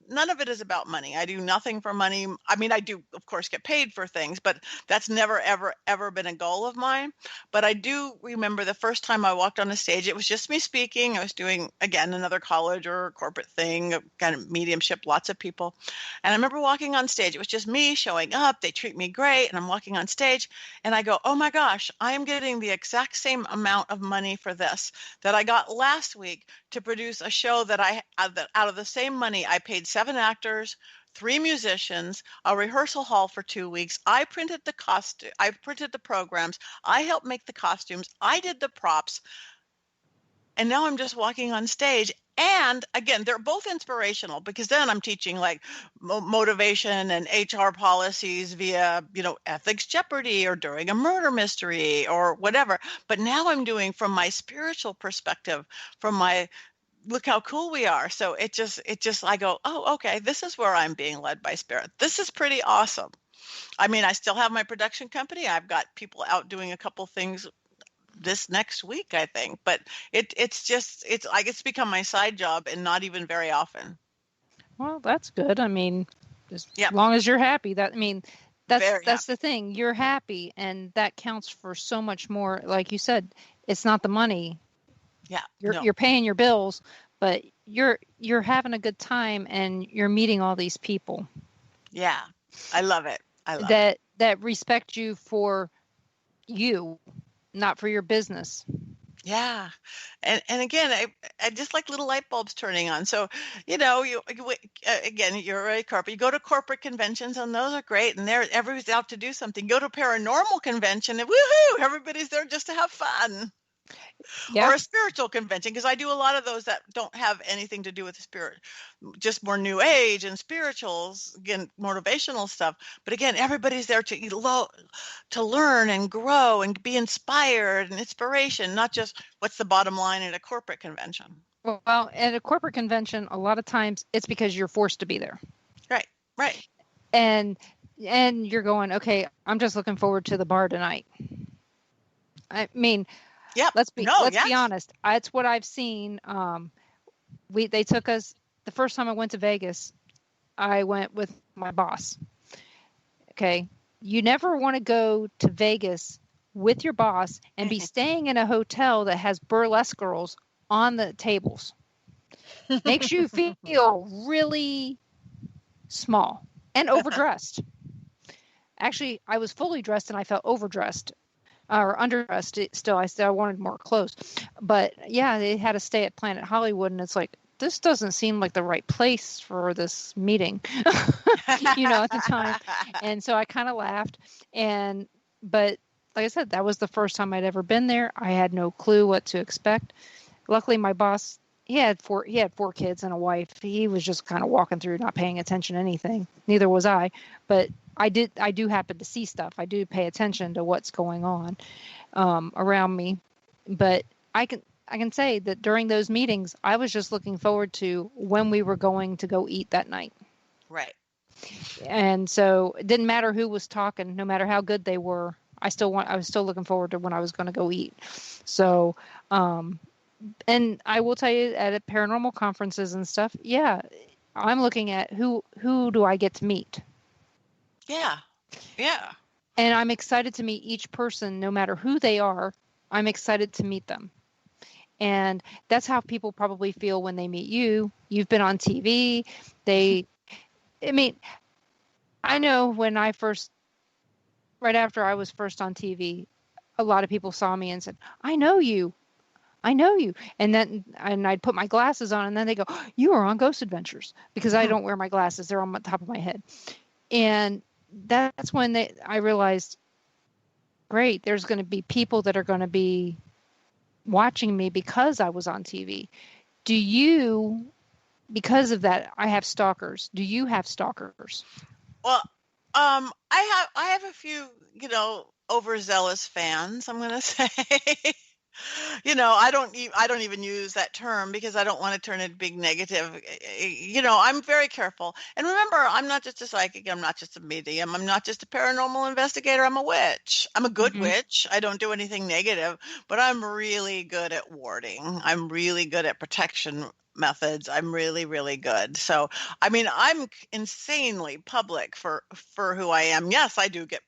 none of it is about money. I do nothing for money. I mean, I do, of course, get paid for things, but that's never, ever, ever been a goal of mine. But I do remember the first time I walked on a stage, it was just me speaking. I was doing, again, another college or corporate thing, kind of mediumship, lots of people. And I remember walking on stage. It was just me showing up. They treat me great. And I'm walking on stage and I go, oh my gosh, I am getting the exact same amount of money for this that I got last week to produce a show that out of the same money, I paid 7 actors, 3 musicians, a rehearsal hall for 2 weeks. I printed the programs. I helped make the costumes. I did the props. And now I'm just walking on stage. And again, they're both inspirational because then I'm teaching like motivation and HR policies via, Ethics Jeopardy or during a murder mystery or whatever. But now I'm doing from my spiritual perspective, from my look how cool we are. So it just, I go, oh, okay, this is where I'm being led by spirit. This is pretty awesome. I mean, I still have my production company. I've got people out doing a couple things this next week, I think, but it's become my side job and not even very often. Well, that's good. I mean, as Yep. long as you're happy, that's Very the thing. You're happy, and that counts for so much more. Like you said, it's not the money. Yeah. You're paying your bills, but you're having a good time and you're meeting all these people. Yeah. I love it. That respect you for you, not for your business. Yeah. And again, I just like little light bulbs turning on. So, again, you're a corporate, you go to corporate conventions and those are great. And everybody's out to do something. Go to a paranormal convention and woohoo, everybody's there just to have fun. Yeah. Or a spiritual convention, because I do a lot of those that don't have anything to do with the spirit, just more new age and spirituals, again, motivational stuff. But again, everybody's there to learn and grow and be inspired and inspiration, not just what's the bottom line at a corporate convention. Well, at a corporate convention, a lot of times it's because you're forced to be there. Right. And you're going, okay, I'm just looking forward to the bar tonight. I mean, Yep. Let's be Yes. honest. It's what I've seen. They took us the first time I went to Vegas. I went with my boss. Okay, you never want to go to Vegas with your boss and be staying in a hotel that has burlesque girls on the tables. Makes you feel really small and overdressed. Actually, I was fully dressed and I felt overdressed or underdressed. I wanted more clothes. But yeah, they had to stay at Planet Hollywood, and it's like, this doesn't seem like the right place for this meeting, at the time. And so I kind of laughed. But like I said, that was the first time I'd ever been there. I had no clue what to expect. Luckily, my boss, he had four kids and a wife. He was just kind of walking through, not paying attention to anything. Neither was I. But I do happen to see stuff. I do pay attention to what's going on around me. But I can say that during those meetings, I was just looking forward to when we were going to go eat that night. Right. And so it didn't matter who was talking, no matter how good they were. I was still looking forward to when I was going to go eat. So, and I will tell you, at paranormal conferences and stuff, yeah, I'm looking at who do I get to meet. Yeah. Yeah. And I'm excited to meet each person, no matter who they are. I'm excited to meet them. And that's how people probably feel when they meet you. You've been on TV. I know when right after I was first on TV, a lot of people saw me and said, I know you. And I'd put my glasses on, and then they go, oh, you are on Ghost Adventures, because I don't wear my glasses. They're on the top of my head. And that's when I realized, great, there's going to be people that are going to be watching me because I was on TV. Do you, because of that, I have stalkers. Do you have stalkers? Well, I have a few, overzealous fans, I'm going to say. I don't even use that term because I don't want to turn it big negative. I'm very careful. And remember, I'm not just a psychic. I'm not just a medium. I'm not just a paranormal investigator. I'm a witch. I'm a good witch. I don't do anything negative, but I'm really good at warding. I'm really good at protection methods. I'm really, really good. So, I'm insanely public for who I am. Yes, I do get,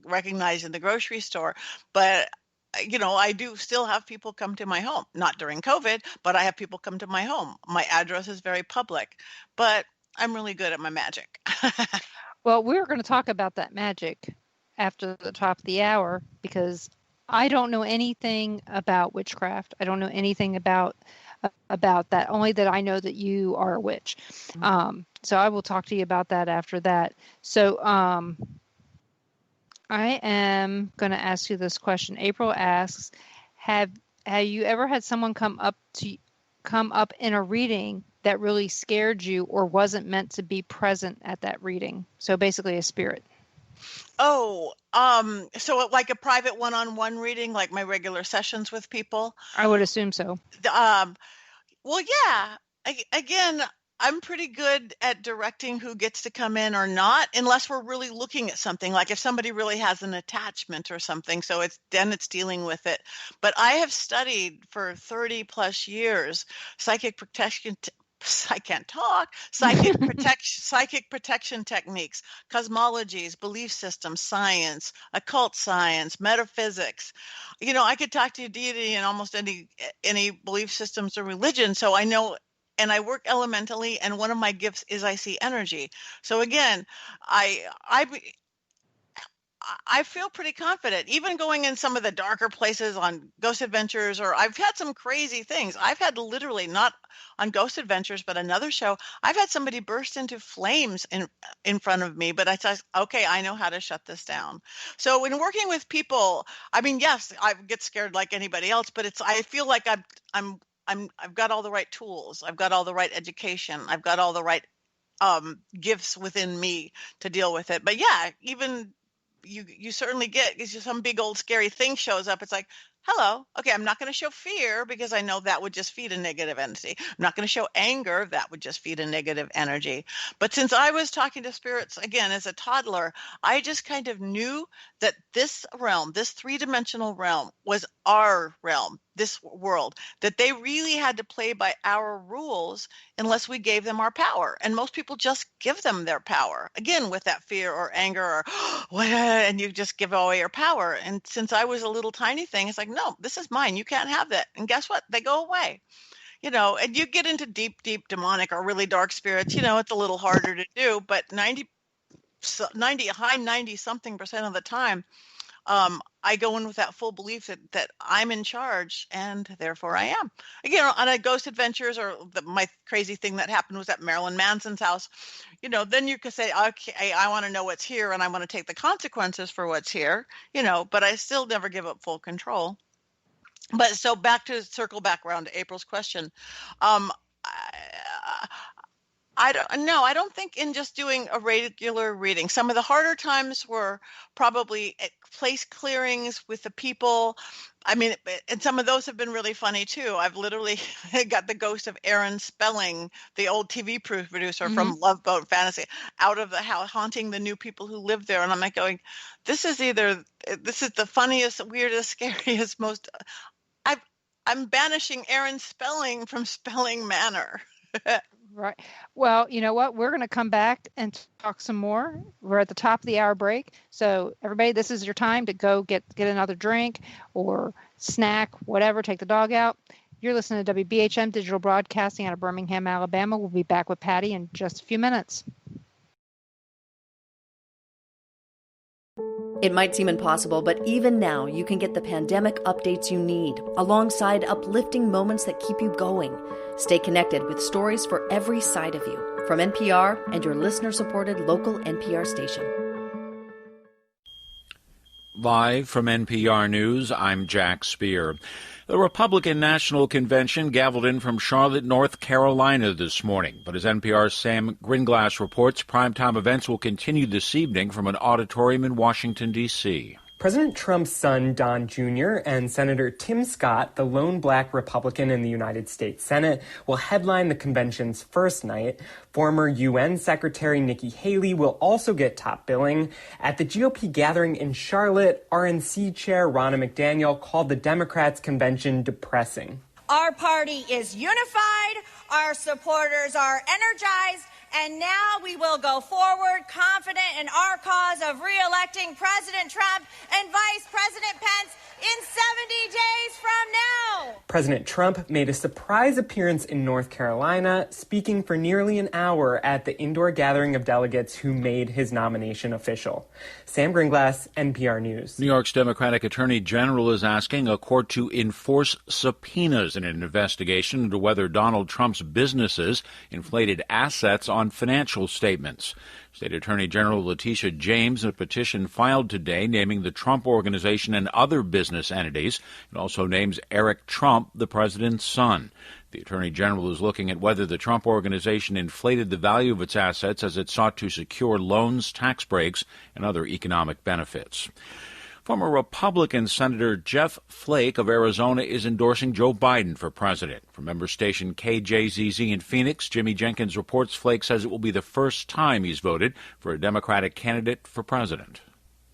recognized in the grocery store, but I do still have people come to my home, not during COVID, but I have people come to my home. My address is very public, but I'm really good at my magic. Well, we're going to talk about that magic after the top of the hour, because I don't know anything about witchcraft. I don't know anything about that, only that I know that you are a witch. So I will talk to you about that after that. So, I am going to ask you this question. April asks, have you ever had someone come up in a reading that really scared you or wasn't meant to be present at that reading? So basically a spirit. Oh, so like a private one-on-one reading, like my regular sessions with people? I would assume so. Well, yeah. Again, I'm pretty good at directing who gets to come in or not, unless we're really looking at something, like if somebody really has an attachment or something. So it's dealing with it. But I have studied for 30 plus years psychic protection. I can't talk. Psychic protection techniques, cosmologies, belief systems, science, occult science, metaphysics. I could talk to you deity in almost any belief systems or religion. So I know. And I work elementally, and one of my gifts is I see energy. So again, I feel pretty confident, even going in some of the darker places on Ghost Adventures, or I've had some crazy things. I've had literally, not on Ghost Adventures, but another show, I've had somebody burst into flames in front of me, but I said, okay, I know how to shut this down. So when working with people, yes, I get scared like anybody else, but I feel like I've got all the right tools. I've got all the right education. I've got all the right gifts within me to deal with it. But yeah, even you certainly get some big old scary thing shows up. It's like, Hello. Okay, I'm not going to show fear because I know that would just feed a negative energy. I'm not going to show anger. That would just feed a negative energy. But since I was talking to spirits, again, as a toddler, I just kind of knew that this realm, this three-dimensional realm, was our realm, this world, that they really had to play by our rules unless we gave them our power. And most people just give them their power, again, with that fear or anger or, and you just give away your power. And since I was a little tiny thing, it's like, no, this is mine. You can't have that. And guess what? They go away. And you get into deep, deep demonic or really dark spirits, it's a little harder to do, but 90, high 90 something percent of the time, I go in with that full belief that I'm in charge, and therefore I am. Again, on a Ghost Adventures, or my crazy thing that happened was at Marilyn Manson's house, then you could say, okay, I want to know what's here, and I want to take the consequences for what's here, but I still never give up full control. But so circle back around to April's question. I don't think in just doing a regular reading. Some of the harder times were probably at place clearings with the people. I mean, and some of those have been really funny too. I've literally got the ghost of Aaron Spelling, the old TV producer from Love Boat Fantasy, out of the house, haunting the new people who live there. And I'm like going, this is the funniest, weirdest, scariest, most, I'm banishing Aaron Spelling from Spelling Manor. Right. Well, you know what? We're going to come back and talk some more. We're at the top of the hour break. So everybody, this is your time to go get another drink or snack, whatever, take the dog out. You're listening to WBHM Digital Broadcasting out of Birmingham, Alabama. We'll be back with Patti in just a few minutes. It might seem impossible, but even now, you can get the pandemic updates you need, alongside uplifting moments that keep you going. Stay connected with stories for every side of you, from NPR and your listener-supported local NPR station. Live from NPR News, I'm Jack Speer. The Republican National Convention gavelled in from Charlotte, North Carolina this morning. But as NPR's Sam Gringlass reports, primetime events will continue this evening from an auditorium in Washington, D.C. President Trump's son, Don Jr., and Senator Tim Scott, the lone black Republican in the United States Senate, will headline the convention's first night. Former UN Secretary Nikki Haley will also get top billing. At the GOP gathering in Charlotte, RNC Chair Ronna McDaniel called the Democrats' convention depressing. Our party is unified, our supporters are energized, and now we will go forward confident in our cause of re-electing President Trump and Vice President Pence in 70 days from now. President Trump made a surprise appearance in North Carolina, speaking for nearly an hour at the indoor gathering of delegates who made his nomination official. Sam Gringlass, NPR News. New York's Democratic Attorney General is asking a court to enforce subpoenas in an investigation into whether Donald Trump's businesses inflated assets on financial statements. State Attorney General Letitia James, in a petition filed today naming the Trump Organization and other business entities. It also names Eric Trump, the president's son. The Attorney General is looking at whether the Trump Organization inflated the value of its assets as it sought to secure loans, tax breaks, and other economic benefits. Former Republican Senator Jeff Flake of Arizona is endorsing Joe Biden for president. From member station KJZZ in Phoenix, Jimmy Jenkins reports Flake says it will be the first time he's voted for a Democratic candidate for president.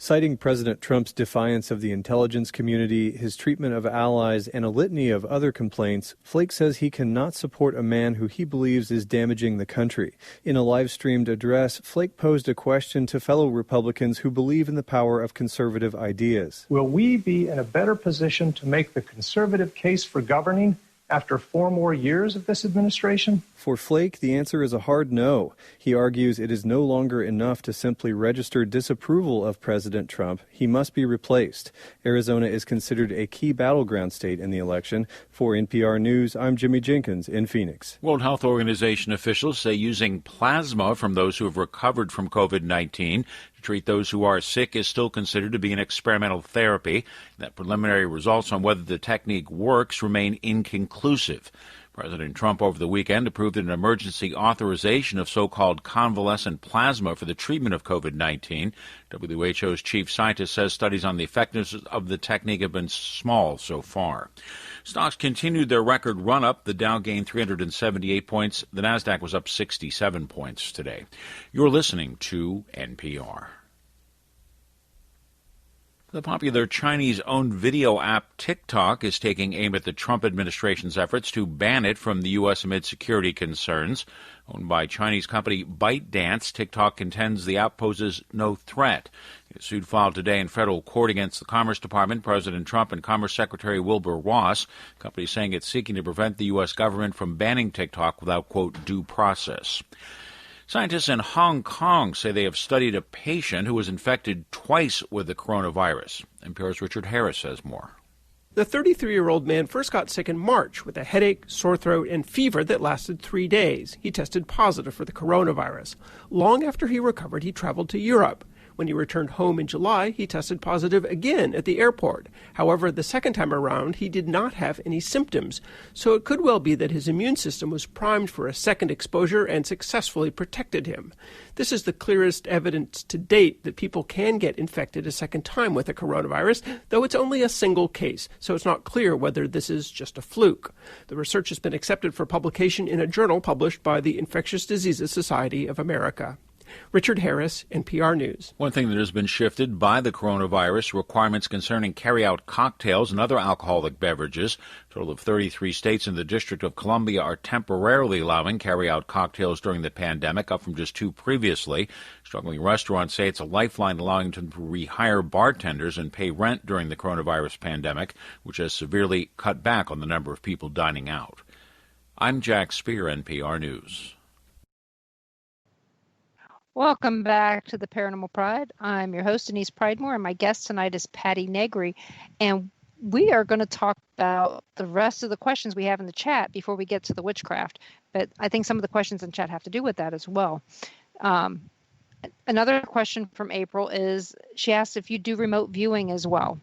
Citing President Trump's defiance of the intelligence community, his treatment of allies, and a litany of other complaints, Flake says he cannot support a man who he believes is damaging the country. In a live-streamed address, Flake posed a question to fellow Republicans who believe in the power of conservative ideas. Will we be in a better position to make the conservative case for governing after 4 more years of this administration? For Flake, the answer is a hard no. He argues it is no longer enough to simply register disapproval of President Trump. He must be replaced. Arizona is considered a key battleground state in the election. For NPR News, I'm Jimmy Jenkins in Phoenix. World Health Organization officials say using plasma from those who have recovered from COVID-19 to treat those who are sick is still considered to be an experimental therapy. That preliminary results on whether the technique works remain inconclusive. President Trump over the weekend approved an emergency authorization of so-called convalescent plasma for the treatment of COVID-19. WHO's chief scientist says studies on the effectiveness of the technique have been small so far. Stocks continued their record run-up. The Dow gained 378 points. The Nasdaq was up 67 points today. You're listening to NPR. The popular Chinese-owned video app TikTok is taking aim at the Trump administration's efforts to ban it from the U.S. amid security concerns. Owned by Chinese company ByteDance, TikTok contends the app poses no threat. A suit filed today in federal court against the Commerce Department, President Trump, and Commerce Secretary Wilbur Ross. The company saying it's seeking to prevent the U.S. government from banning TikTok without, quote, due process. Scientists in Hong Kong say they have studied a patient who was infected twice with the coronavirus. NPR's Richard Harris says more. The 33-year-old man first got sick in March with a headache, sore throat, and fever that lasted 3 days. He tested positive for the coronavirus. Long after he recovered, he traveled to Europe. When he returned home in July, he tested positive again at the airport. However, the second time around, he did not have any symptoms. So it could well be that his immune system was primed for a second exposure and successfully protected him. This is the clearest evidence to date that people can get infected a second time with the coronavirus, though it's only a single case, so it's not clear whether this is just a fluke. The research has been accepted for publication in a journal published by the Infectious Diseases Society of America. Richard Harris, NPR News. One thing that has been shifted by the coronavirus, requirements concerning carry-out cocktails and other alcoholic beverages. A total of 33 states and the District of Columbia are temporarily allowing carry-out cocktails during the pandemic, up from just 2 previously. Struggling restaurants say it's a lifeline allowing them to rehire bartenders and pay rent during the coronavirus pandemic, which has severely cut back on the number of people dining out. I'm Jack Spear, NPR News. Welcome back to the Paranormal Pride. I'm your host, Denise Pridemore, and my guest tonight is Patti Negri. And we are going to talk about the rest of the questions we have in the chat before we get to the witchcraft. But I think some of the questions in chat have to do with that as well. Another question from April is, she asked if you do remote viewing as well.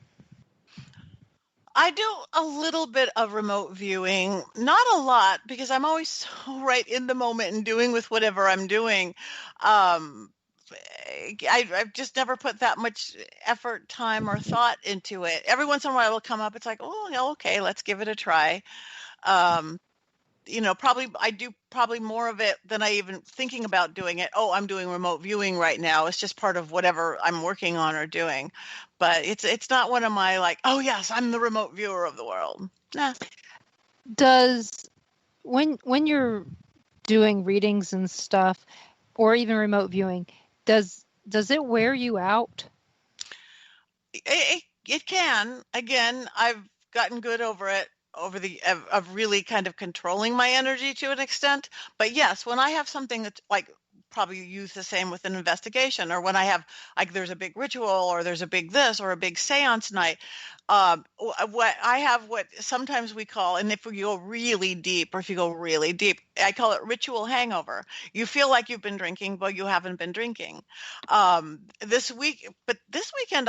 I do a little bit of remote viewing, not a lot, because I'm always so right in the moment and doing with whatever I'm doing. I've just never put that much effort, time, or thought into it. Every once in a while it'll come up. It's like, oh, okay, let's give it a try. I do probably more of it than I even thinking about doing it. Oh, I'm doing remote viewing right now. It's just part of whatever I'm working on or doing. But it's not one of my like, oh yes, I'm the remote viewer of the world. Nah. Does when you're doing readings and stuff, or even remote viewing, does it wear you out? It can. Again, I've gotten good over it. Of really kind of controlling my energy to an extent. But yes, when I have something that's like, probably use the same with an investigation, or when I have like there's a big ritual or there's a big this or a big seance night, what sometimes we call, and if we go really deep, I call it ritual hangover. You feel like you've been drinking, but you haven't been drinking. This weekend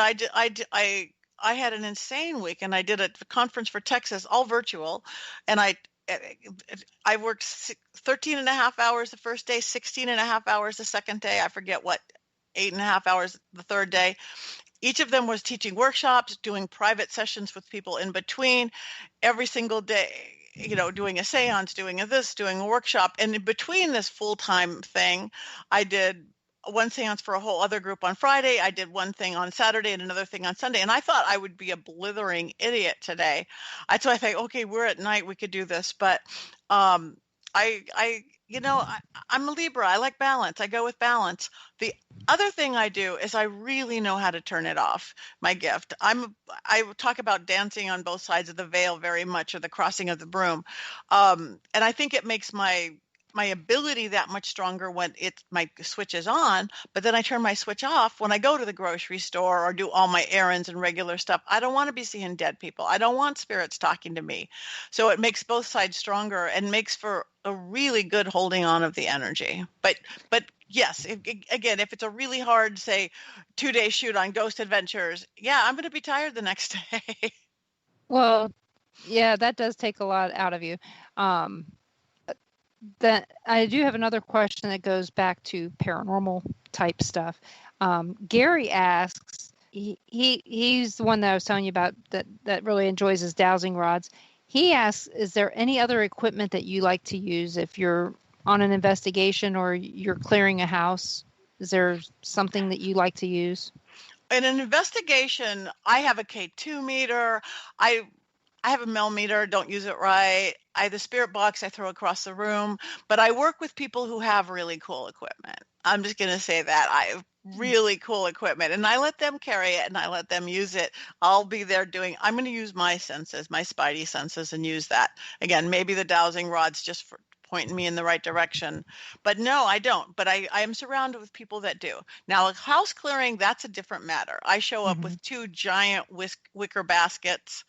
I had an insane week, and I did a conference for Texas, all virtual, and I worked 13 and a half hours the first day, 16 and a half hours the second day. I forget what, 8 and a half hours the third day. Each of them was teaching workshops, doing private sessions with people in between, every single day, doing a seance, doing a workshop. And in between this full-time thing, I did one seance for a whole other group on Friday. I did one thing on Saturday and another thing on Sunday. And I thought I would be a blithering idiot today. So I think, okay, we're at night, we could do this. But I'm a Libra. I like balance. I go with balance. The other thing I do is I really know how to turn it off. My gift. I talk about dancing on both sides of the veil very much, or the crossing of the broom. And I think it makes my ability that much stronger when my switch is on, but then I turn my switch off when I go to the grocery store or do all my errands and regular stuff. I don't want to be seeing dead people. I don't want spirits talking to me. So it makes both sides stronger and makes for a really good holding on of the energy. But yes, again, if it's a really hard, say, 2-day shoot on Ghost Adventures, yeah, I'm going to be tired the next day. Well, Yeah, that does take a lot out of you. That I do have another question that goes back to paranormal type stuff. Gary asks, he's the one that I was telling you about that really enjoys his dowsing rods. He asks, is there any other equipment that you like to use if you're on an investigation or you're clearing a house? Is there something that you like to use? In an investigation, I have a K2 meter. I have a millimeter, don't use it right. The spirit box I throw across the room, but I work with people who have really cool equipment. I'm just going to say that. I have really cool equipment, and I let them carry it and I let them use it. I'll be there I'm going to use my senses, my spidey senses, and use that. Again, maybe the dowsing rod's just for pointing me in the right direction. But no, I don't. But I am surrounded with people that do. Now, house clearing, that's a different matter. I show up with two giant wicker baskets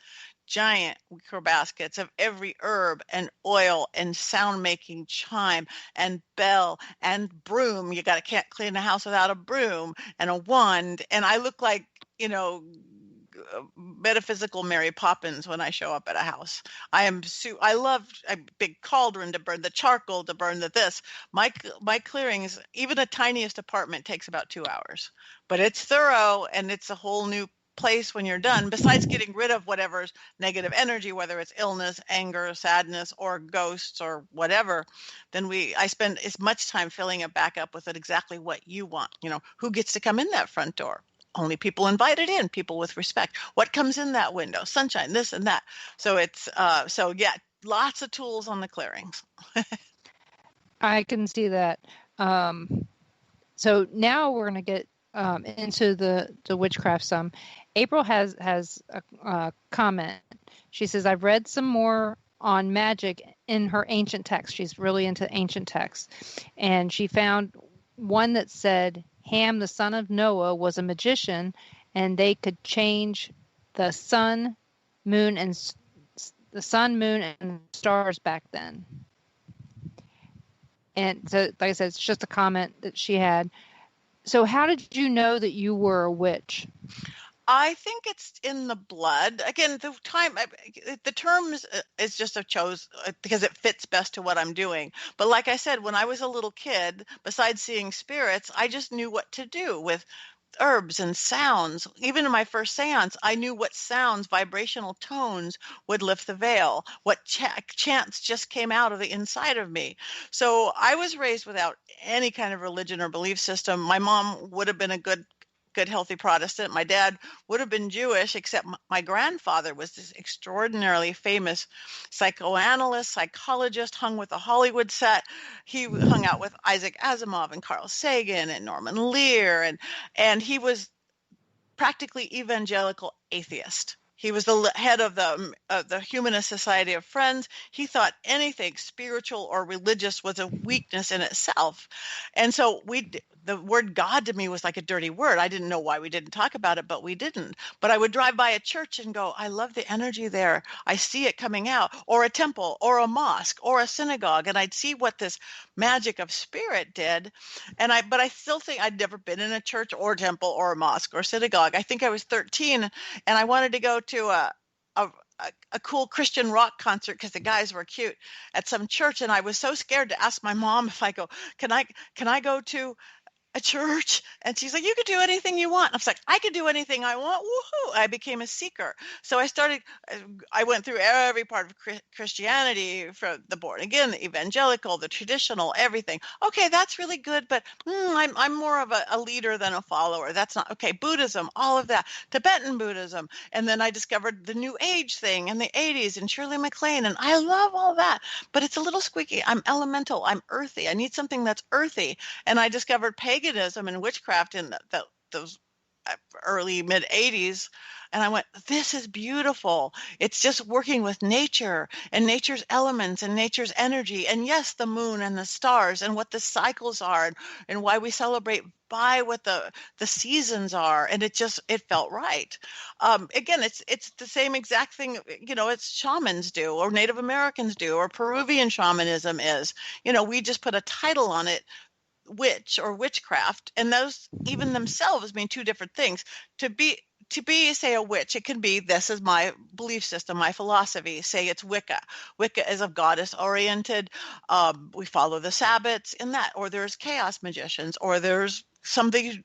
of every herb and oil and sound making chime and bell and broom. Can't clean a house without a broom and a wand. And I look like, metaphysical Mary Poppins when I show up at a house. I love a big cauldron to burn the charcoal, to burn the this. My clearings, even the tiniest apartment takes about 2 hours, but it's thorough and it's a whole new place when you're done. Besides getting rid of whatever's negative energy, whether it's illness, anger, sadness, or ghosts or whatever, then I spend as much time filling it back up with exactly what you want. Who gets to come in that front door? Only people invited in, people with respect. What comes in that window? Sunshine, this and that. So it's lots of tools on the clearings. I can see that. So now we're going to get into the witchcraft some. April has a comment. She says, I've read some more on magic in her ancient text. She's really into ancient texts. And she found one that said Ham, the son of Noah, was a magician, and they could change the sun, moon, and stars back then. And so, like I said, it's just a comment that she had. So how did you know that you were a witch? I think it's in the blood. Again, the term is just a chose because it fits best to what I'm doing. But like I said, when I was a little kid, besides seeing spirits, I just knew what to do with herbs and sounds. Even in my first seance, I knew what sounds, vibrational tones would lift the veil, what chants just came out of the inside of me. So I was raised without any kind of religion or belief system. My mom would have been a good, healthy Protestant. My dad would have been Jewish, except my grandfather was this extraordinarily famous psychoanalyst, psychologist, hung with a Hollywood set. He hung out with Isaac Asimov and Carl Sagan and Norman Lear, and he was practically evangelical atheist. He was the head of the Humanist Society of Friends. He thought anything spiritual or religious was a weakness in itself. And so the word God to me was like a dirty word. I didn't know why we didn't talk about it, but we didn't. But I would drive by a church and go, I love the energy there. I see it coming out, or a temple, or a mosque, or a synagogue. And I'd see what this magic of spirit did. But I still think I'd never been in a church or temple or a mosque or synagogue. I think I was 13 and I wanted to go to a cool Christian rock concert because the guys were cute at some church. And I was so scared to ask my mom if I go, can I go to a church? And she's like, you could do anything you want. I was like, I could do anything I want. Woohoo. I became a seeker. So I went through every part of Christianity, from the born again, the evangelical, the traditional, everything. Okay, that's really good, but I'm more of a leader than a follower. That's not okay. Buddhism, all of that, Tibetan Buddhism. And then I discovered the New Age thing in the 80s and Shirley MacLaine. And I love all that, but it's a little squeaky. I'm elemental. I'm earthy. I need something that's earthy. And I discovered paganism and witchcraft in those early mid 80s, and I went, this is beautiful. It's just working with nature and nature's elements and nature's energy, and yes, the moon and the stars and what the cycles are, and why we celebrate by what the seasons are, and it felt right. Again, it's the same exact thing, it's shamans do, or Native Americans do, or Peruvian shamanism is. We just put a title on it, witch or witchcraft, and those even themselves mean two different things. To to be, say, a witch, it can be, this is my belief system, my philosophy. Say it's Wicca. Wicca is a goddess oriented. We follow the Sabbats in that, or there's chaos magicians, or there's something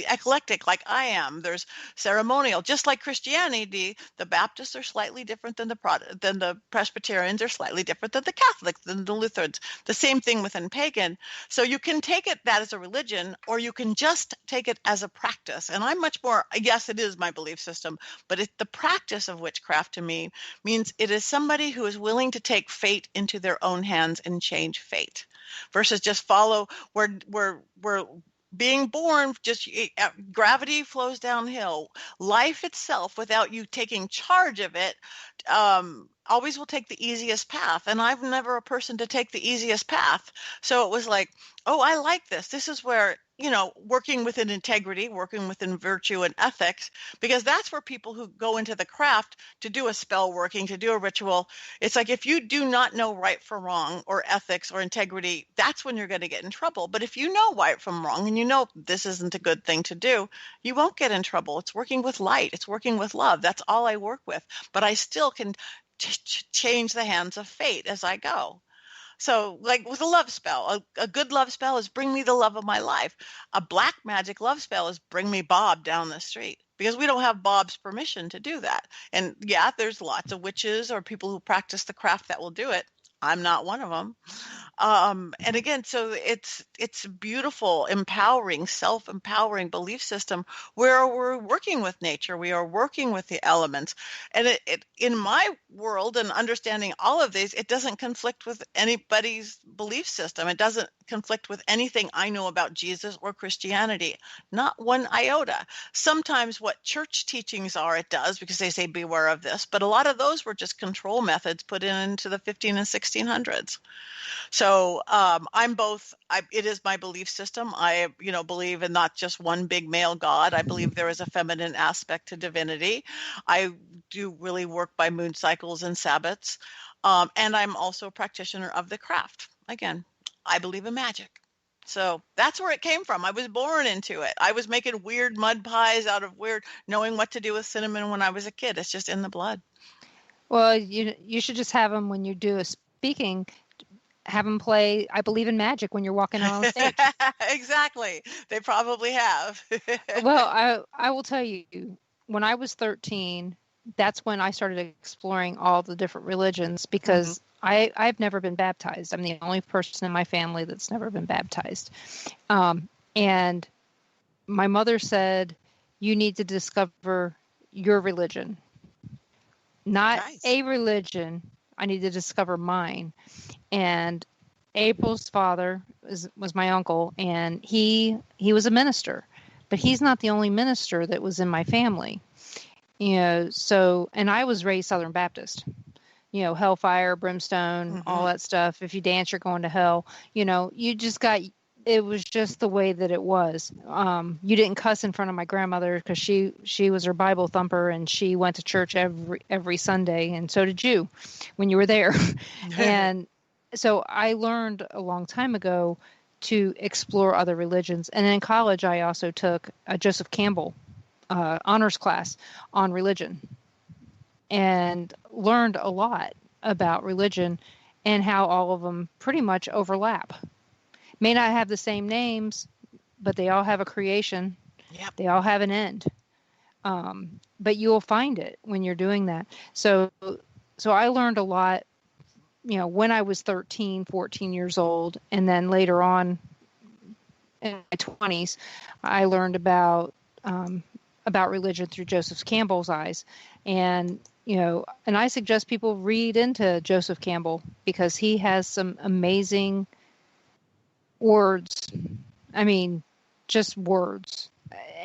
eclectic like I am. There's ceremonial, just like Christianity. The Baptists are slightly different than the Presbyterians, are slightly different than the Catholics, than the Lutherans. The same thing within pagan. So you can take that as a religion, or you can just take it as a practice. And I'm much more, yes, it is my belief system, but the practice of witchcraft to me means it is somebody who is willing to take fate into their own hands and change fate, versus just follow where being born, just gravity flows downhill. Life itself, without you taking charge of it, always will take the easiest path. And I'm never a person to take the easiest path. So it was like, oh, I like this. This is where, working within integrity, working within virtue and ethics, because that's where people who go into the craft to do a spell working, to do a ritual, it's like, if you do not know right from wrong, or ethics or integrity, that's when you're going to get in trouble. But if you know right from wrong, and you know this isn't a good thing to do, you won't get in trouble. It's working with light. It's working with love. That's all I work with. But I still can change the hands of fate as I go. So like with a love spell, a good love spell is bring me the love of my life. A black magic love spell is bring me Bob down the street, because we don't have Bob's permission to do that. And yeah, there's lots of witches or people who practice the craft that will do it. I'm not one of them. And again, so it's beautiful, empowering, self-empowering belief system where we're working with nature. We are working with the elements. And it in my world and understanding all of these, it doesn't conflict with anybody's belief system. It doesn't conflict with anything I know about Jesus or Christianity, not one iota. Sometimes what church teachings are, it does, because they say beware of this, but a lot of those were just control methods put into the 15 and 1600s. So I'm both. It is my belief system. I, believe in not just one big male God. I believe there is a feminine aspect to divinity. I do really work by moon cycles and Sabbats, and I'm also a practitioner of the craft. Again, I believe in magic. So that's where it came from. I was born into it. I was making weird mud pies out of knowing what to do with cinnamon when I was a kid. It's just in the blood. Well, you should just have them when you do a speaking. Have them play I Believe in Magic when you're walking out on stage. Exactly. They probably have. Well, I will tell you, when I was 13, that's when I started exploring all the different religions, because I've never been baptized. I'm the only person in my family that's never been baptized. And my mother said, you need to discover your religion, not a religion. I need to discover mine. And April's father was my uncle, and he was a minister, but he's not the only minister that was in my family. So, and I was raised Southern Baptist, hellfire, brimstone, all that stuff. If you dance, you're going to hell. It was just the way that it was. You didn't cuss in front of my grandmother, because she was her Bible thumper, and she went to church every Sunday, and so did you when you were there. And so I learned a long time ago to explore other religions. And in college, I also took a Joseph Campbell honors class on religion, and learned a lot about religion and how all of them pretty much overlap. May not have the same names, but they all have a creation. Yep. They all have an end. But you'll find it when you're doing that. So I learned a lot, when I was 13, 14 years old. And then later on in my 20s, I learned about religion through Joseph Campbell's eyes. And I suggest people read into Joseph Campbell, because he has some amazing words. I mean, just words,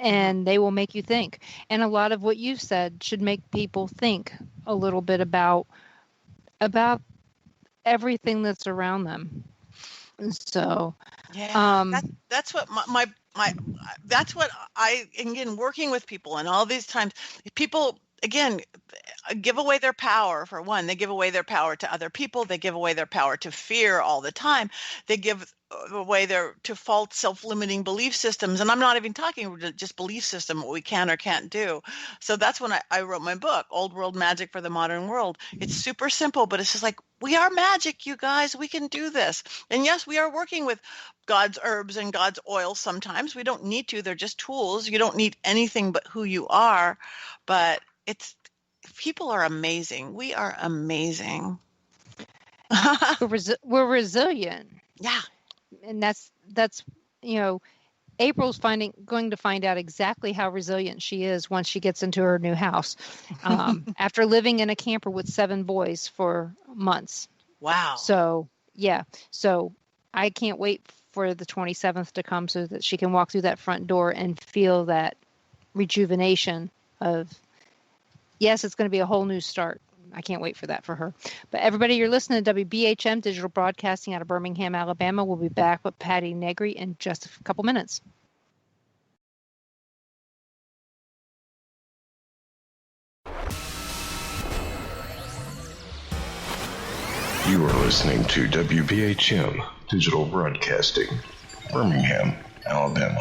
and they will make you think. And a lot of what you've said should make people think a little bit about everything that's around them. So, that's what that's what I, again, working with people, and all these times, people again, give away their power. For one, they give away their power to other people. They give away their power to fear all the time. They give away to false self-limiting belief systems. And I'm not even talking just belief system, what we can or can't do. So that's when I wrote my book, Old World Magic for the Modern World. It's super simple, but it's just like, we are magic, you guys. We can do this. And yes, we are working with God's herbs and God's oil sometimes. We don't need to. They're just tools. You don't need anything but who you are. But people are amazing. We are amazing. We're resilient. Yeah. And that's April's going to find out exactly how resilient she is once she gets into her new house, after living in a camper with 7 boys for months. Wow. So yeah, so I can't wait for the 27th to come so that she can walk through that front door and feel that rejuvenation of, yes, it's going to be a whole new start. I can't wait for that for her. But everybody, you're listening to WBHM Digital Broadcasting out of Birmingham, Alabama. We'll be back with Patti Negri in just a couple minutes. You are listening to WBHM Digital Broadcasting, Birmingham, Alabama.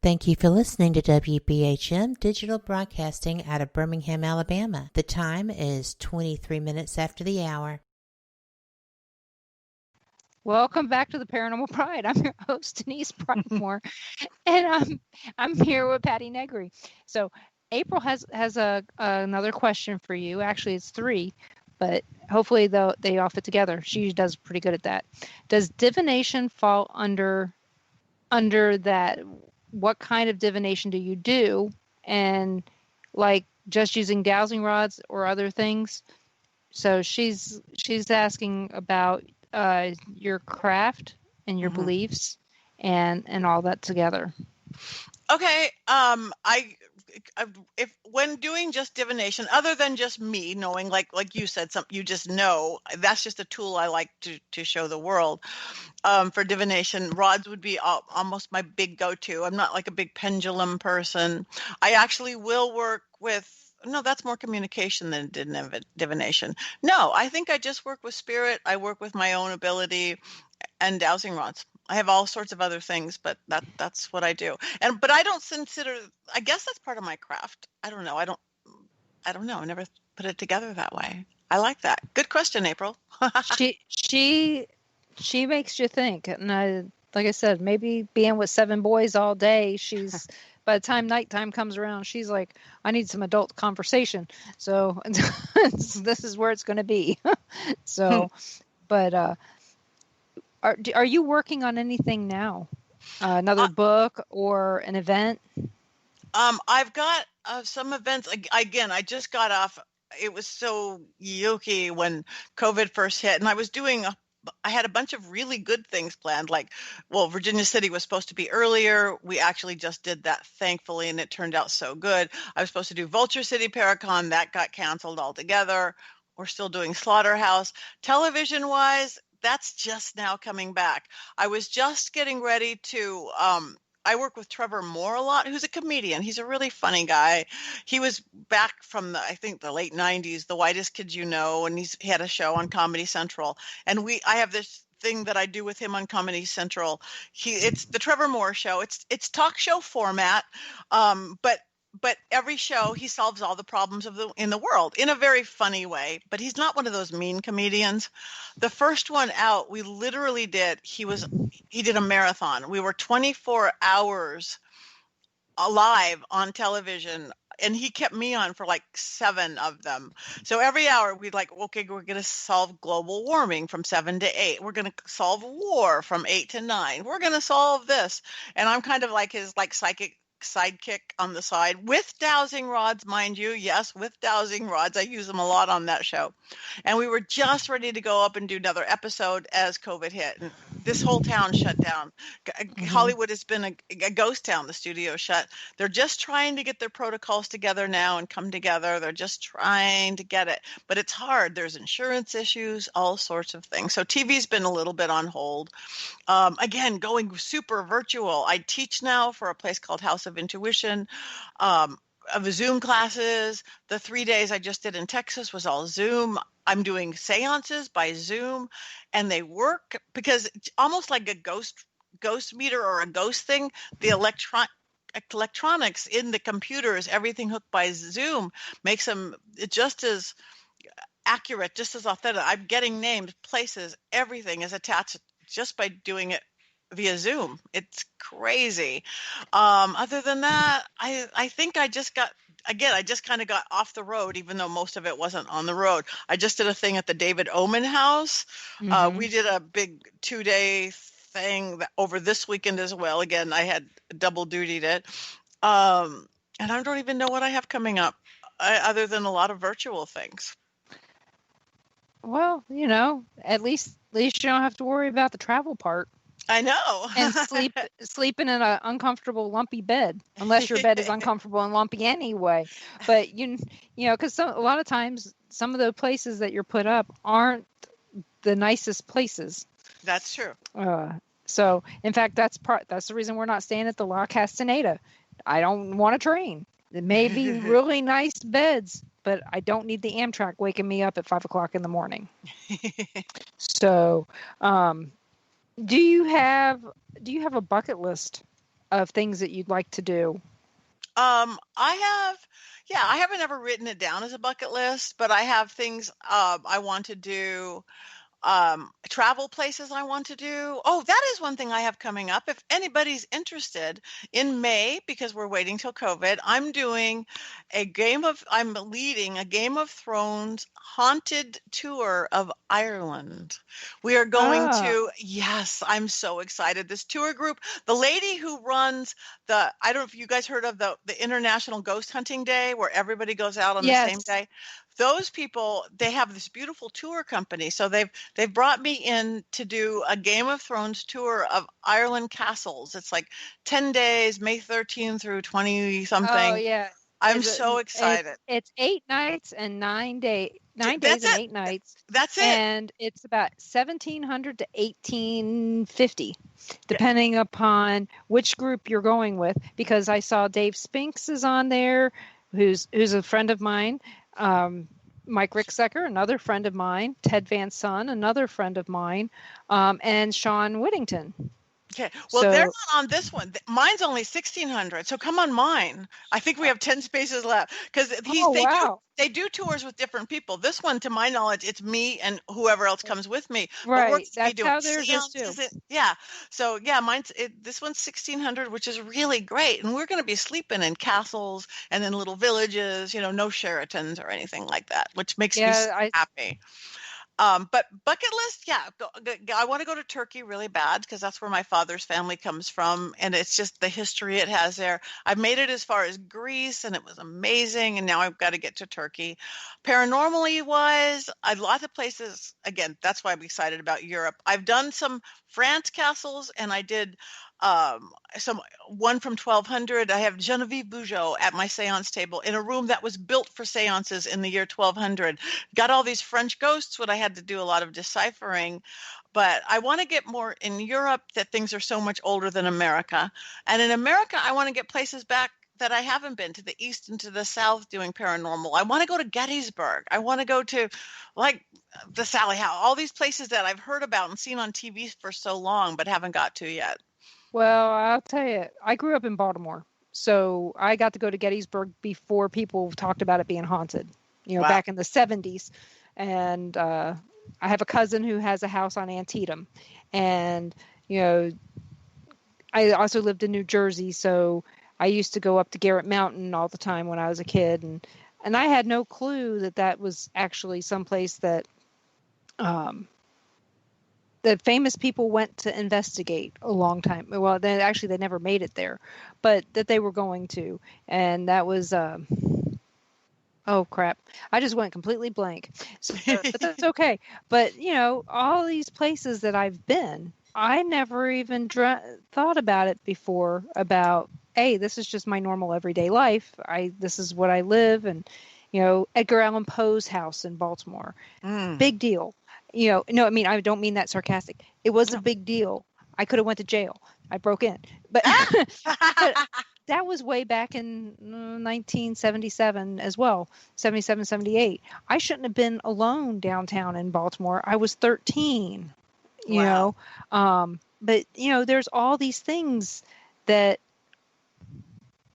Thank you for listening to WBHM Digital Broadcasting out of Birmingham, Alabama. The time is 23 minutes after the hour. Welcome back to the Paranormal Pride. I'm your host, Denise Pridemore, and I'm here with Patti Negri. So April has another question for you. Actually, it's 3, but hopefully they all fit together. She does pretty good at that. Does divination fall under that? What kind of divination do you do? And like just using dowsing rods or other things? So she's asking about your craft and your beliefs and all that together. Okay. If when doing just divination, other than just me knowing, like you said, something you just know, that's just a tool I like to show the world. For divination, rods would be almost my big go-to. I'm not like a big pendulum person. I actually will work with, no, that's more communication than divination. No, I think I just work with spirit. I work with my own ability and dowsing rods. I have all sorts of other things, but that's what I do. But I don't consider, I guess that's part of my craft. I don't know. I don't know. I never put it together that way. I like that. Good question, April. She makes you think. And like I said, maybe being with 7 boys all day, by the time nighttime comes around, she's like, I need some adult conversation. So this is where it's going to be. So, but are you working on anything now? Another book or an event? I've got some events. Again, I just got off. It was so yucky when COVID first hit, and I had a bunch of really good things planned. Virginia City was supposed to be earlier. We actually just did that, thankfully, and it turned out so good. I was supposed to do Vulture City Paracon. That got canceled altogether. We're still doing Slaughterhouse. Television-wise, that's just now coming back. I was just getting ready to I work with Trevor Moore a lot, who's a comedian. He's a really funny guy. He was back from I think the late 90s, The Whitest Kids You Know, and he had a show on Comedy Central. And I have this thing that I do with him on Comedy Central. It's the Trevor Moore Show. It's talk show format, but every show he solves all the problems in the world in a very funny way. But he's not one of those mean comedians. The first one out, we literally did. He did a marathon. We were 24 hours live on television, and he kept me on for like 7 of them. So every hour we'd okay, we're going to solve global warming from 7 to 8. We're going to solve war from 8 to 9. We're going to solve this. And I'm kind of like his psychic sidekick on the side with dowsing rods, mind you. Yes, with dowsing rods. I use them a lot on that show. And we were just ready to go up and do another episode as COVID hit. And this whole town shut down. Hollywood has been a ghost town. The studio shut. They're just trying to get their protocols together now and come together. They're just trying to get it. But it's hard. There's insurance issues, all sorts of things. So TV's been a little bit on hold. Again, going super virtual. I teach now for a place called House of Intuition. Of Zoom classes. The 3 days I just did in Texas was all Zoom. I'm doing seances by Zoom, and they work because it's almost like a ghost meter or a ghost thing. The electronics in the computers, everything hooked by Zoom, makes them just as accurate, just as authentic. I'm getting names, places, everything is attached just by doing it via Zoom. It's crazy. Other than that, I think I just kind of got off the road, even though most of it wasn't on the road. I just did a thing at the David Oman House. We did a big 2-day thing over this weekend as well. Again, I had double dutied it. And I don't even know what I have coming up other than a lot of virtual things. Well, at least you don't have to worry about the travel part. I know. And sleeping in an uncomfortable, lumpy bed, unless your bed is uncomfortable and lumpy anyway. But because a lot of times some of the places that you're put up aren't the nicest places. That's true. So in fact, that's the reason we're not staying at the La Castaneda. I don't want a train. It may be really nice beds, but I don't need the Amtrak waking me up at 5:00 in the morning. So, do you have a bucket list of things that you'd like to do? I haven't ever written it down as a bucket list, but I have things I want to do. Travel places I want to do. Oh, that is one thing I have coming up. If anybody's interested, in May, because we're waiting till COVID, I'm leading a Game of Thrones haunted tour of Ireland. We are going to, yes, I'm so excited. This tour group, the lady who runs I don't know if you guys heard of the International Ghost Hunting Day, where everybody goes out on the same day. Those people, they have this beautiful tour company. So they've brought me in to do a Game of Thrones tour of Ireland castles. It's like 10 days, May 13 through 20 something. Oh yeah. I'm so excited. It's 8 nights and 9 days. 9 days and 8 nights. That's it. And it's about 1,700 to 1,850, depending upon which group you're going with. Because I saw Dave Spinks is on there, who's a friend of mine. Mike Ricksecker, another friend of mine, Ted Van Son, another friend of mine, and Sean Whittington. Okay. Well, they're not on this one. Mine's only 1,600. So come on mine. I think we have 10 spaces left because they do tours with different people. This one, to my knowledge, it's me and whoever else comes with me. Right. That's how theirs is too. Yeah. So yeah, this one's 1,600, which is really great. And we're going to be sleeping in castles and in little villages, no Sheratons or anything like that, which makes me so happy. But bucket list, I want to go to Turkey really bad because that's where my father's family comes from, and it's just the history it has there. I've made it as far as Greece, and it was amazing, and now I've got to get to Turkey. Paranormally wise, lots of places. Again, that's why I'm excited about Europe. I've done some France castles, and I did one from 1200. I have Genevieve Bugeaud at my seance table in a room that was built for seances in the year 1200. Got all these French ghosts, what I had to do a lot of deciphering. But I want to get more in Europe, that things are so much older than America. And in America, I want to get places back that I haven't been, to the east and to the south doing paranormal. I want to go to Gettysburg. I want to go to the Sally House, all these places that I've heard about and seen on TV for so long, but haven't got to yet. Well, I'll tell you, I grew up in Baltimore, so I got to go to Gettysburg before people talked about it being haunted, back in the 70s. And I have a cousin who has a house on Antietam. And, I also lived in New Jersey, so I used to go up to Garrett Mountain all the time when I was a kid. And I had no clue that was actually someplace that the famous people went to investigate a long time. Well, they never made it there, but that they were going to, and that was oh crap! I just went completely blank. So, but that's okay. But all these places that I've been, I never even thought about it before. About, hey, this is just my normal everyday life. This is what I live, and Edgar Allan Poe's house in Baltimore, big deal. No, I mean, I don't mean that sarcastic. It was a big deal. I could have went to jail. I broke in, but that was way back in 1977 as well, 77, 78. I shouldn't have been alone downtown in Baltimore. I was 13, Wow. but there's all these things that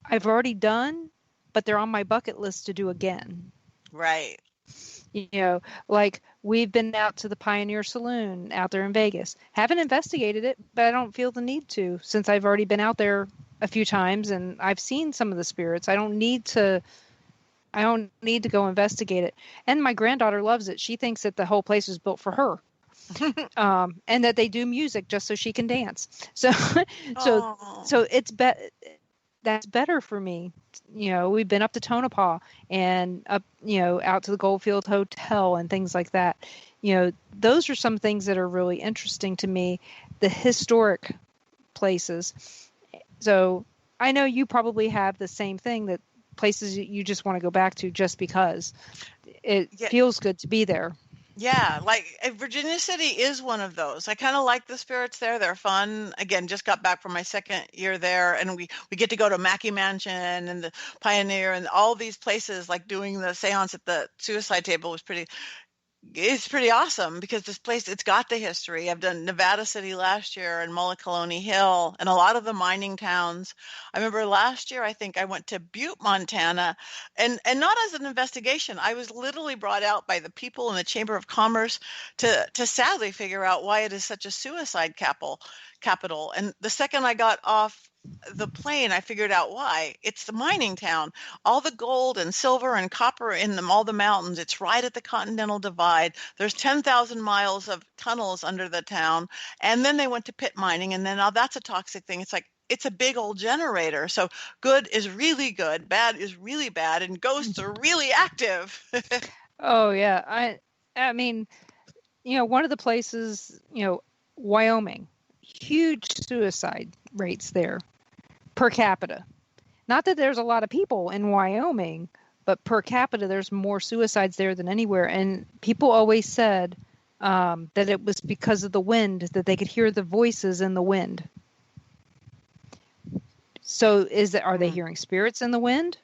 I've already done, but they're on my bucket list to do again. Right. Like we've been out to the Pioneer Saloon out there in Vegas. Haven't investigated it, but I don't feel the need to, since I've already been out there a few times and I've seen some of the spirits. I don't need to go investigate it. And my granddaughter loves it. She thinks that the whole place was built for her. And that they do music just so she can dance. So it's that's better for me. We've been up to Tonopah and up, out to the Goldfield Hotel and things like that. Those are some things that are really interesting to me, the historic places. So I know you probably have the same thing, that places you just want to go back to just because it feels good to be there. Yeah, like Virginia City is one of those. I kind of like the spirits there. They're fun. Again, just got back from my second year there, and we get to go to Mackey Mansion and the Pioneer and all these places. Like doing the seance at the suicide table was it's pretty awesome, because this place, it's got the history. I've done Nevada City last year and Mullacolony Hill and a lot of the mining towns. I remember last year, I think I went to Butte, Montana, and not as an investigation. I was literally brought out by the people in the Chamber of Commerce to sadly figure out why it is such a suicide capital. And the second I got off the plane, I figured out why. It's the mining town. All the gold and silver and copper in them, all the mountains. It's right at the Continental Divide. There's 10,000 miles of tunnels under the town. And then they went to pit mining, and then now that's a toxic thing. It's like, it's a big old generator. So good is really good, bad is really bad, and ghosts are really active. Oh yeah. I mean, one of the places, Wyoming, huge suicide rates there per capita. Not that there's a lot of people in Wyoming, but per capita there's more suicides there than anywhere. And people always said that it was because of the wind, that they could hear the voices in the wind. So are they hearing spirits in the wind,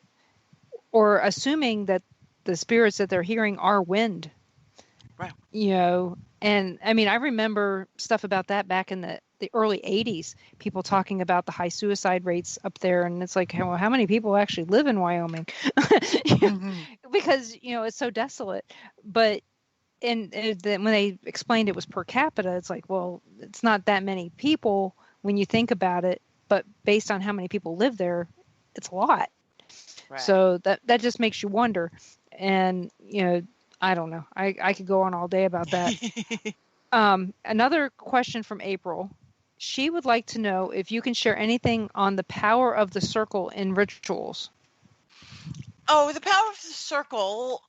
or assuming that the spirits that they're hearing are wind? Right. And I mean, I remember stuff about that back in the early 80s, people talking about the high suicide rates up there. And it's like, well, how many people actually live in Wyoming? Because, it's so desolate. But when they explained it was per capita, it's like, well, it's not that many people when you think about it. But based on how many people live there, it's a lot. Right. So that just makes you wonder. And, I don't know. I could go on all day about that. Another question from April. She would like to know if you can share anything on the power of the circle in rituals. Oh, the power of the circle.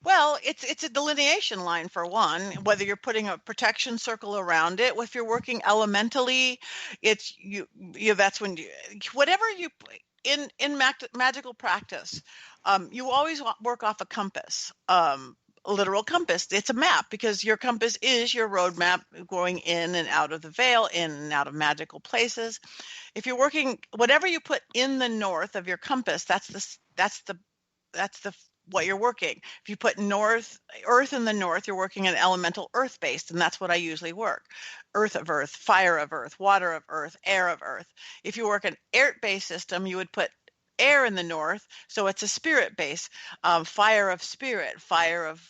Well, it's a delineation line for one, whether you're putting a protection circle around it. If you're working elementally, it's that's when whatever you in magical practice, you always work off a compass. A literal compass. It's a map, because your compass is your roadmap going in and out of the veil, in and out of magical places. If you're working, whatever you put in the north of your compass, that's the what you're working. If you put earth in the north, you're working an elemental earth based, and that's what I usually work. Earth of earth, fire of earth, water of earth, air of earth. If you work an air based system, you would put air in the north, so it's a spirit base. Fire of spirit, fire of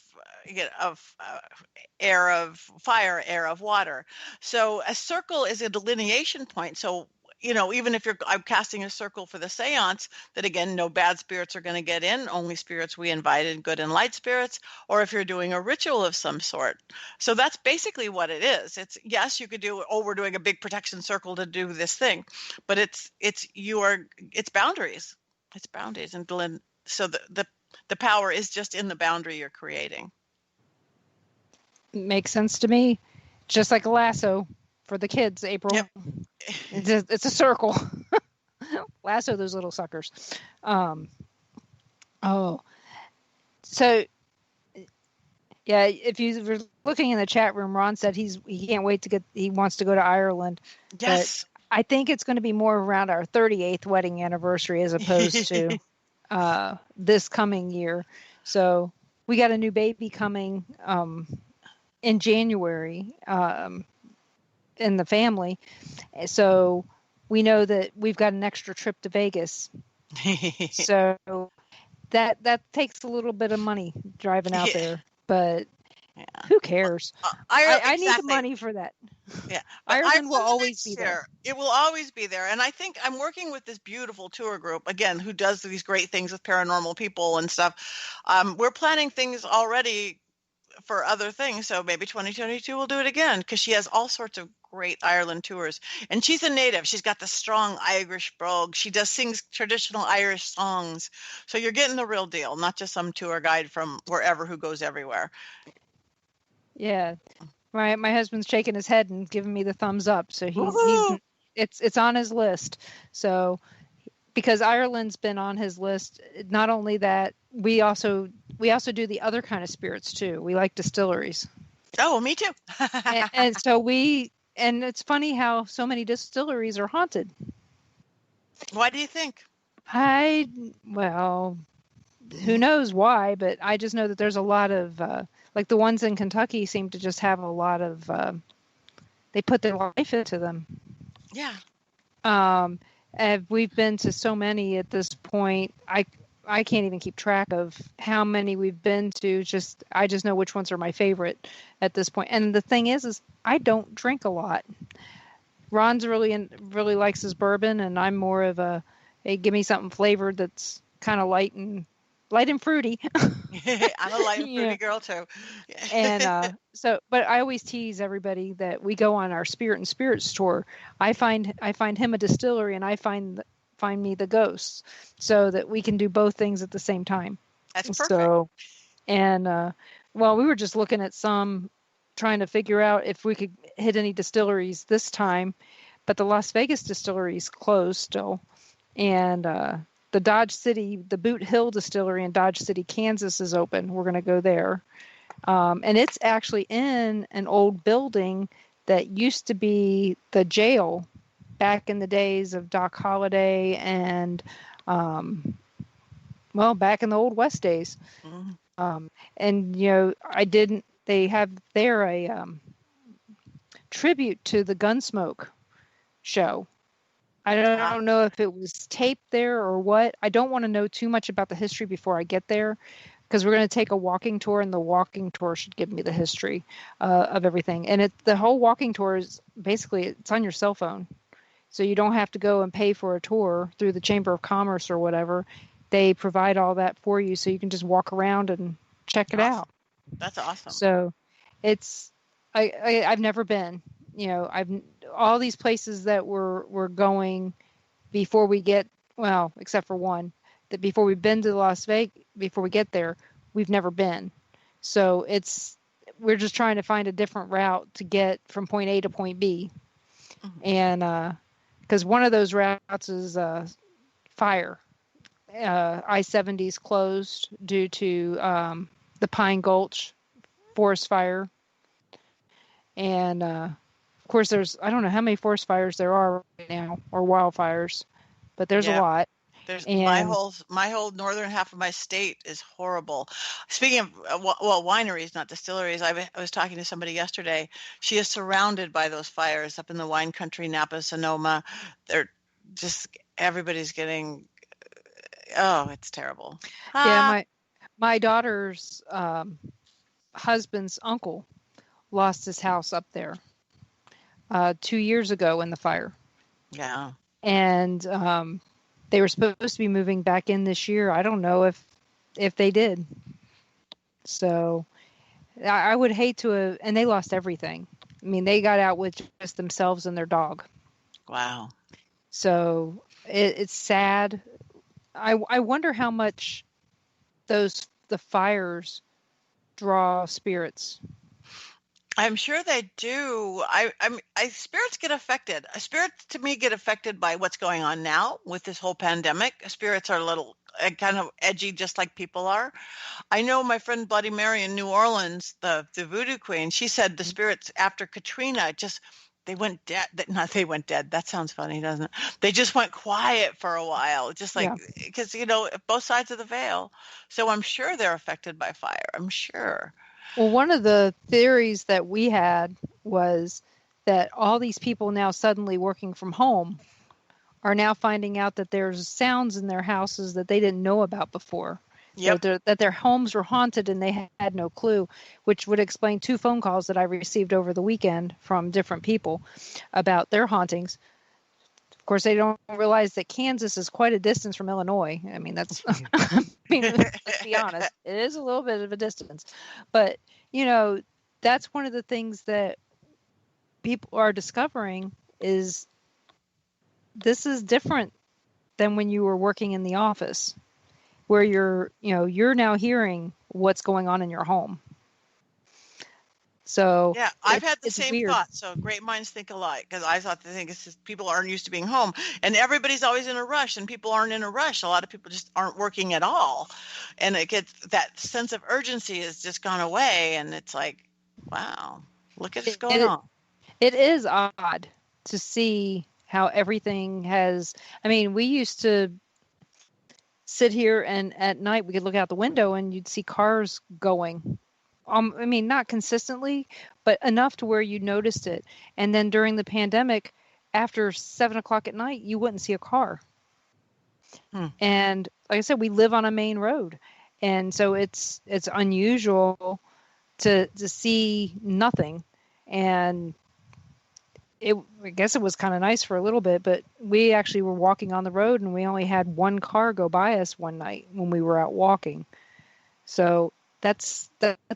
air of fire, air of water. So a circle is a delineation point. So even if I'm casting a circle for the seance, that again, no bad spirits are going to get in, only spirits we invited, good and light spirits, or if you're doing a ritual of some sort. So that's basically what it is. It's, yes, you could do, we're doing a big protection circle to do this thing, but it's boundaries. It's boundaries. And so the power is just in the boundary you're creating. Makes sense to me. Just like a lasso for the kids, April. Yep. It's a circle. Lasso those little suckers. So yeah, if you were looking in the chat room, Ron said he can't wait he wants to go to Ireland. Yes. But I think it's going to be more around our 38th wedding anniversary as opposed to this coming year. So we got a new baby coming in January in the family. So we know that we've got an extra trip to Vegas. So that takes a little bit of money driving out there, but who cares? I need the money for that. Yeah, Ireland will always be there. It will always be there. And I think I'm working with this beautiful tour group, again, who does these great things with paranormal people and stuff. We're planning things already for other things. So maybe 2022 we'll do it again, because she has all sorts of great Ireland tours. And she's a native. She's got the strong Irish brogue. She sings traditional Irish songs. So you're getting the real deal, not just some tour guide from wherever who goes everywhere. Yeah. My husband's shaking his head and giving me the thumbs up. So it's on his list. So because Ireland's been on his list, not only that, we also do the other kind of spirits too. We like distilleries. Oh, me too. and so and it's funny how so many distilleries are haunted. Why do you think? Well, who knows why, but I just know that there's a lot of, like the ones in Kentucky seem to just have a lot of, they put their life into them. Yeah. And we've been to so many at this point. I can't even keep track of how many we've been to. I just know which ones are my favorite at this point. And the thing is I don't drink a lot. Ron's really likes his bourbon, and I'm more of hey, give me something flavored that's kind of light and fruity. I'm a light and fruity girl too. And but I always tease everybody that we go on our Spirit and Spirits tour. I find him a distillery, and I find me the ghosts, so that we can do both things at the same time. That's perfect. So, and we were just looking at trying to figure out if we could hit any distilleries this time, but the Las Vegas distillery is closed still, and the the Boot Hill Distillery in Dodge City, Kansas is open. We're going to go there. And it's actually in an old building that used to be the jail back in the days of Doc Holliday and, back in the Old West days. Mm-hmm. And, they have there a tribute to the Gunsmoke show. I don't know if it was taped there or what. I don't want to know too much about the history before I get there, because we're going to take a walking tour, and the walking tour should give me the history of everything. And the whole walking tour is basically, it's on your cell phone. So you don't have to go and pay for a tour through the Chamber of Commerce or whatever. They provide all that for you, so you can just walk around and check it out. That's awesome. So I've never been. All these places that we're going before we get, except for one, that before we've been to Las Vegas, before we get there, we've never been. So we're just trying to find a different route to get from point A to point B. Mm-hmm. And because one of those routes is fire. I-70 is closed due to the Pine Gulch forest fire. And of course, I don't know how many forest fires there are right now, or wildfires, but there's a lot. My whole northern half of my state is horrible. Speaking of wineries, not distilleries, I was talking to somebody yesterday. She is surrounded by those fires up in the wine country, Napa, Sonoma. They're just, everybody's getting, it's terrible. Yeah, my daughter's husband's uncle lost his house up there 2 years ago in the fire. Yeah. and they were supposed to be moving back in this year. I don't know if they did. So I would hate to have, and they lost everything. I mean, they got out with just themselves and their dog. Wow. So it's sad. I wonder how much the fires draw spirits. I'm sure they do. Spirits get affected. Spirits to me get affected by what's going on now with this whole pandemic. Spirits are a little kind of edgy, just like people are. I know my friend Bloody Mary in New Orleans, the voodoo queen, she said the spirits after Katrina they went dead. Not they went dead. That sounds funny, doesn't it? They just went quiet for a while, just like, because, both sides of the veil. So I'm sure they're affected by fire. I'm sure. Well, one of the theories that we had was that all these people now suddenly working from home are now finding out that there's sounds in their houses that they didn't know about before. Yep. That their homes were haunted and they had no clue, which would explain 2 phone calls that I received over the weekend from different people about their hauntings. Of course, they don't realize that Kansas is quite a distance from Illinois. I mean, let's be honest, it is a little bit of a distance. But, that's one of the things that people are discovering is this is different than when you were working in the office, where you're now hearing what's going on in your home. So yeah, I've had the same weird. thought. So great minds think alike, because I thought the thing is people aren't used to being home, and everybody's always in a rush, and people aren't in a rush. A lot of people just aren't working at all, and it gets that sense of urgency has just gone away, and it's like, wow, look at what's going on. It is odd to see how everything has. I mean, we used to sit here and at night we could look out the window and you'd see cars going. I mean, not consistently, but enough to where you noticed it. And then during the pandemic, after 7:00 at night, you wouldn't see a car. And like I said, we live on a main road. And so it's unusual to see nothing. And I guess it was kind of nice for a little bit, but we actually were walking on the road and we only had 1 car go by us one night when we were out walking. So that's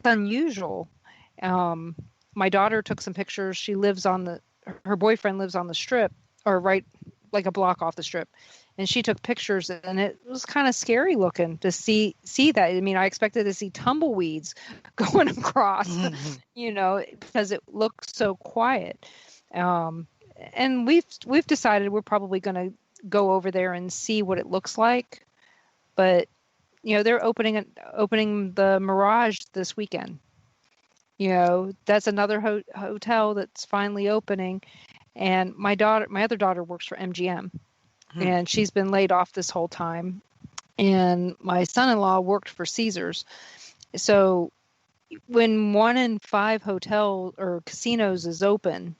unusual. My daughter took some pictures. She lives her boyfriend lives on the strip, or right like a block off the strip. And she took pictures and it was kind of scary looking to see that. I mean, I expected to see tumbleweeds going across, because it looked so quiet. And we've decided we're probably going to go over there and see what it looks like. But they're opening the Mirage this weekend. That's another hotel that's finally opening. And my other daughter works for MGM, and she's been laid off this whole time. And my son-in-law worked for Caesars. So when 1 in 5 hotels or casinos is open,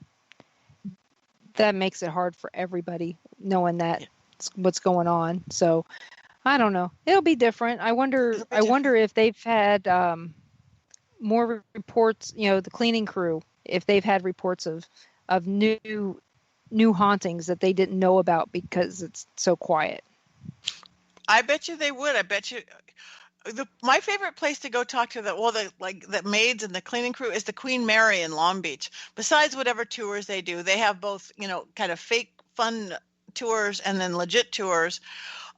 that makes it hard for everybody knowing that what's going on. So I don't know. It'll be different. I wonder if they've had more reports, the cleaning crew, if they've had reports of new hauntings that they didn't know about because it's so quiet. I bet you they would. I bet you. My favorite place to go talk to the maids and the cleaning crew is the Queen Mary in Long Beach. Besides whatever tours they do, they have both, kind of fake fun tours and then legit tours.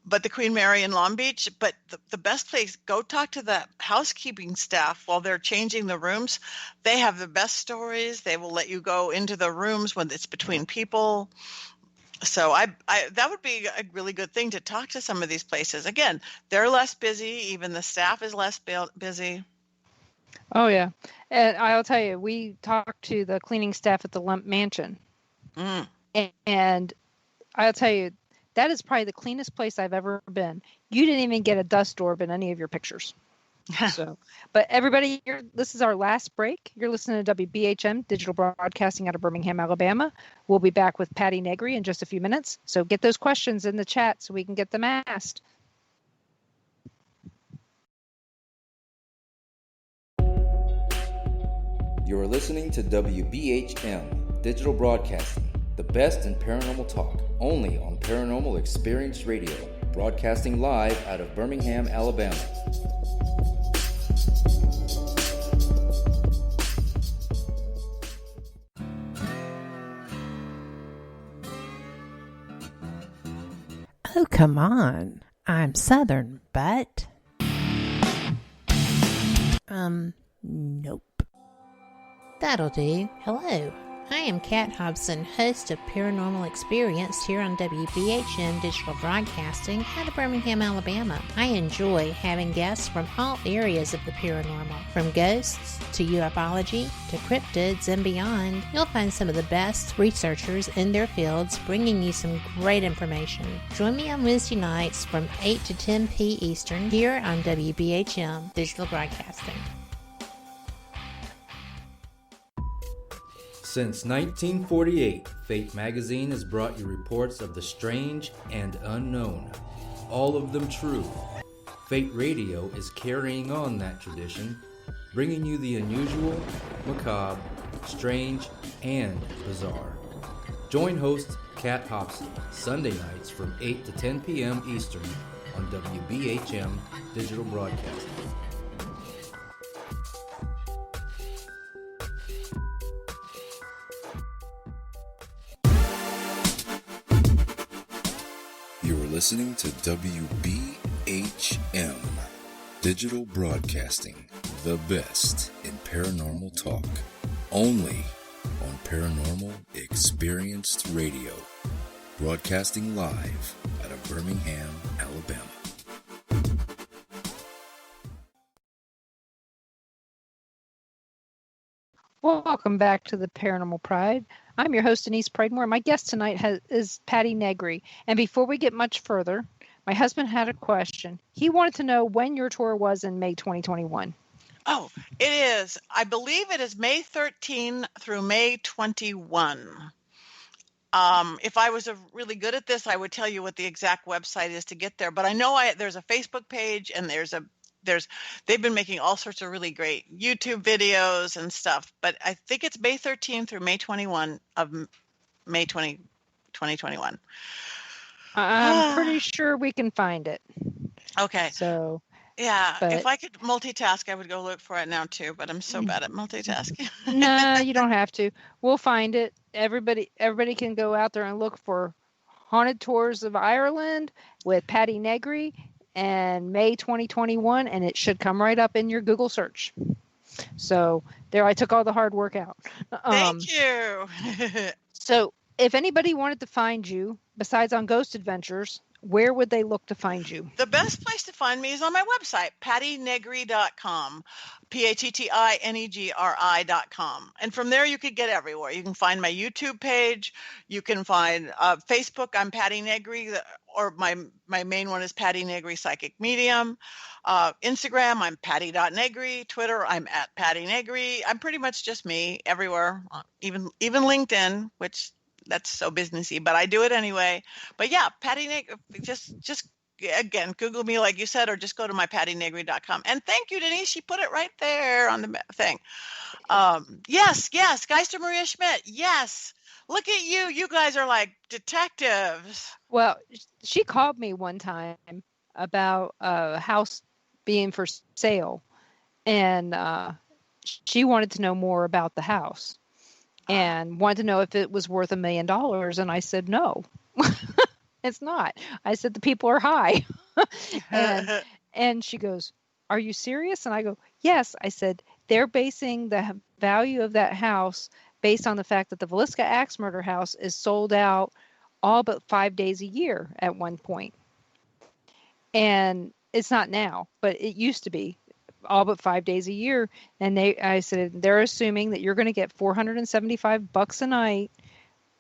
But the Queen Mary in Long Beach, but the best place, go talk to the housekeeping staff while they're changing the rooms. They have the best stories. They will let you go into the rooms when it's between people. So that would be a really good thing to talk to some of these places. Again, they're less busy. Even the staff is less busy. Oh, yeah. And I'll tell you, we talked to the cleaning staff at the Lump Mansion. And I'll tell you, that is probably the cleanest place I've ever been. You didn't even get a dust orb in any of your pictures. But everybody, this is our last break. You're listening to WBHM Digital Broadcasting out of Birmingham, Alabama. We'll be back with Patti Negri in just a few minutes. So get those questions in the chat so we can get them asked. You're listening to WBHM Digital Broadcasting, the best in paranormal talk, only on Paranormal Experience Radio, broadcasting live out of Birmingham, Alabama. Oh, come on. I'm Southern, but... Nope. That'll do. Hello. I am Kat Hobson, host of Paranormal Experience here on WBHM Digital Broadcasting out of Birmingham, Alabama. I enjoy having guests from all areas of the paranormal, from ghosts to ufology to cryptids and beyond. You'll find some of the best researchers in their fields bringing you some great information. Join me on Wednesday nights from 8 to 10 p. Eastern here on WBHM Digital Broadcasting. Since 1948, Fate magazine has brought you reports of the strange and unknown, all of them true. Fate Radio is carrying on that tradition, bringing you the unusual, macabre, strange, and bizarre. Join host Kat Hobson Sunday nights from 8 to 10 p.m. Eastern on WBHM Digital Broadcasting. Listening to WBHM Digital Broadcasting, the best in paranormal talk, only on Paranormal Experienced Radio, broadcasting live out of Birmingham, Alabama. Welcome back to the Paranormal Pride. I'm your host, Denise Pridemore. My guest tonight is Patti Negri. And before we get much further, my husband had a question. He wanted to know when your tour was in May 2021. Oh, it is. I believe it is May 13 through May 21. If I was really good at this, I would tell you what the exact website is to get there. But I know there's a Facebook page and they've been making all sorts of really great YouTube videos and stuff, but I think it's May 13 through May 21 of May 2021. I'm pretty sure we can find it. Okay. So, yeah, if I could multitask, I would go look for it now too, but I'm so bad at multitasking. No, you don't have to. We'll find it. Everybody can go out there and look for Haunted Tours of Ireland with Patti Negri and May 2021, and it should come right up in your Google search. So there, I took all the hard work out. Thank you. So if anybody wanted to find you, besides on Ghost Adventures, where would they look to find you? The best place to find me is on my website, pattinegri.com, PattiNegri.com. And from there, you could get everywhere. You can find my YouTube page. You can find Facebook. I'm Patti Negri, or my main one is Patti Negri Psychic Medium. Instagram, I'm Patti.Negri. Twitter, I'm at Patti Negri. I'm pretty much just me everywhere, even LinkedIn, which that's so businessy, but I do it anyway. But yeah, Patti Negri, just again, Google me like you said, or just go to my PattiNegri.com. And thank you, Denise. She put it right there on the thing. Yes, Geister Maria Schmidt. Yes. Look at you. You guys are like detectives. Well, she called me one time about a house being for sale, and she wanted to know more about the house and wanted to know if it was worth $1 million. And I said, no, it's not. I said, the people are high. and she goes, are you serious? And I go, yes. I said, they're basing the value of that house based on the fact that the Villisca Axe Murder House is sold out all but 5 days a year at one point. And it's not now, but it used to be all but 5 days a year. And I said, they're assuming that you're going to get $475 a night,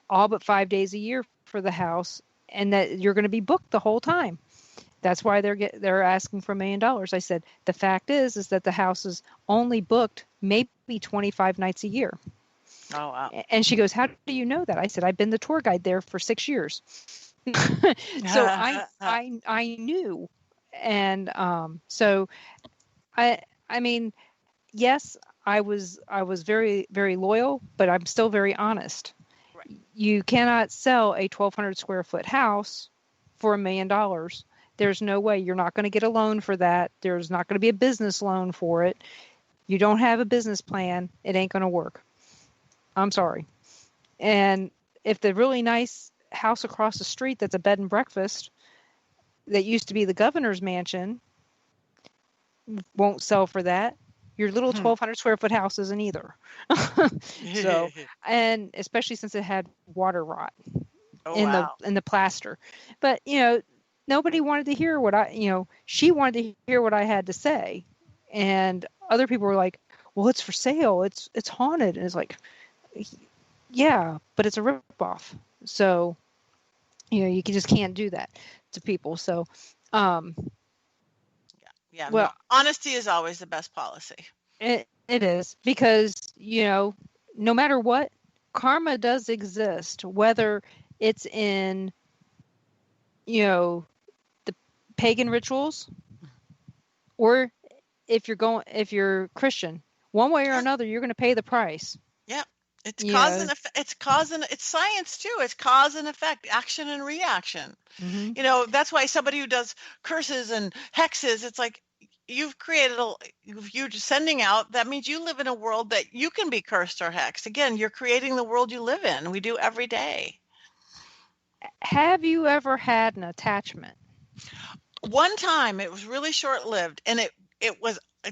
all but 5 days a year for the house, and that you're going to be booked the whole time. That's why they're asking for $1 million. I said, the fact is that the house is only booked maybe 25 nights a year. Oh, wow. And she goes, how do you know that? I said, I've been the tour guide there for 6 years. So I knew. And so I mean, yes, I was very, very loyal, but I'm still very honest. You cannot sell a 1,200 square foot house for $1 million. There's no way. You're not going to get a loan for that. There's not going to be a business loan for it. You don't have a business plan. It ain't going to work. I'm sorry. And if the really nice house across the street that's a bed and breakfast that used to be the governor's mansion won't sell for that, your little 1,200 square foot house isn't either. So, and especially since it had water rot in the plaster. But, nobody wanted to hear what she wanted to hear what I had to say. And other people were like, well, it's for sale. It's haunted. And it's like, yeah, but it's a ripoff. So, you just can't do that to people. So, yeah. Well, no, honesty is always the best policy. It is, because, no matter what, karma does exist, whether it's in, the pagan rituals, or if you're Christian, one way or another, you're going to pay the price. Yep. It's cause and effect. It's science too. It's cause and effect, action and reaction. Mm-hmm. That's why somebody who does curses and hexes, it's like, you've created you're sending out, that means you live in a world that you can be cursed or hexed. Again, you're creating the world you live in. We do every day. Have you ever had an attachment? One time. It was really short-lived, and it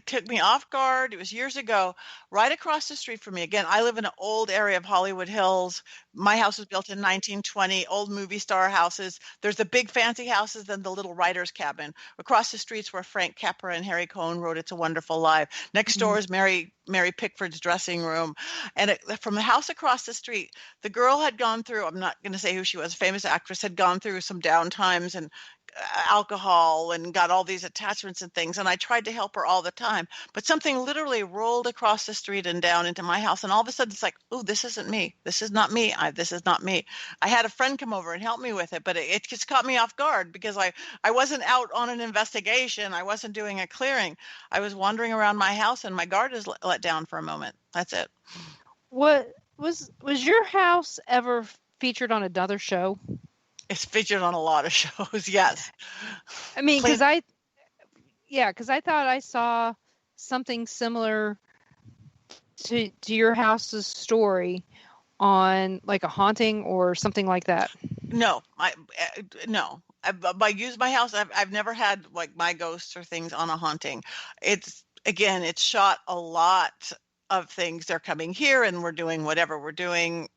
took me off guard. It was years ago, right across the street from me. Again, I live in an old area of Hollywood Hills. My house was built in 1920, old movie star houses. There's the big fancy houses, then the little writer's cabin. Across the streets where Frank Capra and Harry Cohn wrote It's a Wonderful Life. Next door is Mary Pickford's dressing room. And from the house across the street, the girl had gone through, I'm not going to say who she was, a famous actress, had gone through some down times and alcohol and got all these attachments and things. And I tried to help her all the time. But something literally rolled across the street and down into my house. And all of a sudden it's like, oh, this isn't me. This is not me. This is not me. I had a friend come over and help me with it, but it just caught me off guard because I wasn't out on an investigation. I wasn't doing a clearing. I was wandering around my house and my guard is let down for a moment. That's it. What was your house ever featured on another show? It's featured on a lot of shows, yes. I mean, because I thought I saw something similar to your house's story on like a haunting or something like that. No, by use my house, I've never had like my ghosts or things on a haunting. It's shot a lot of things. They're coming here and we're doing whatever we're doing.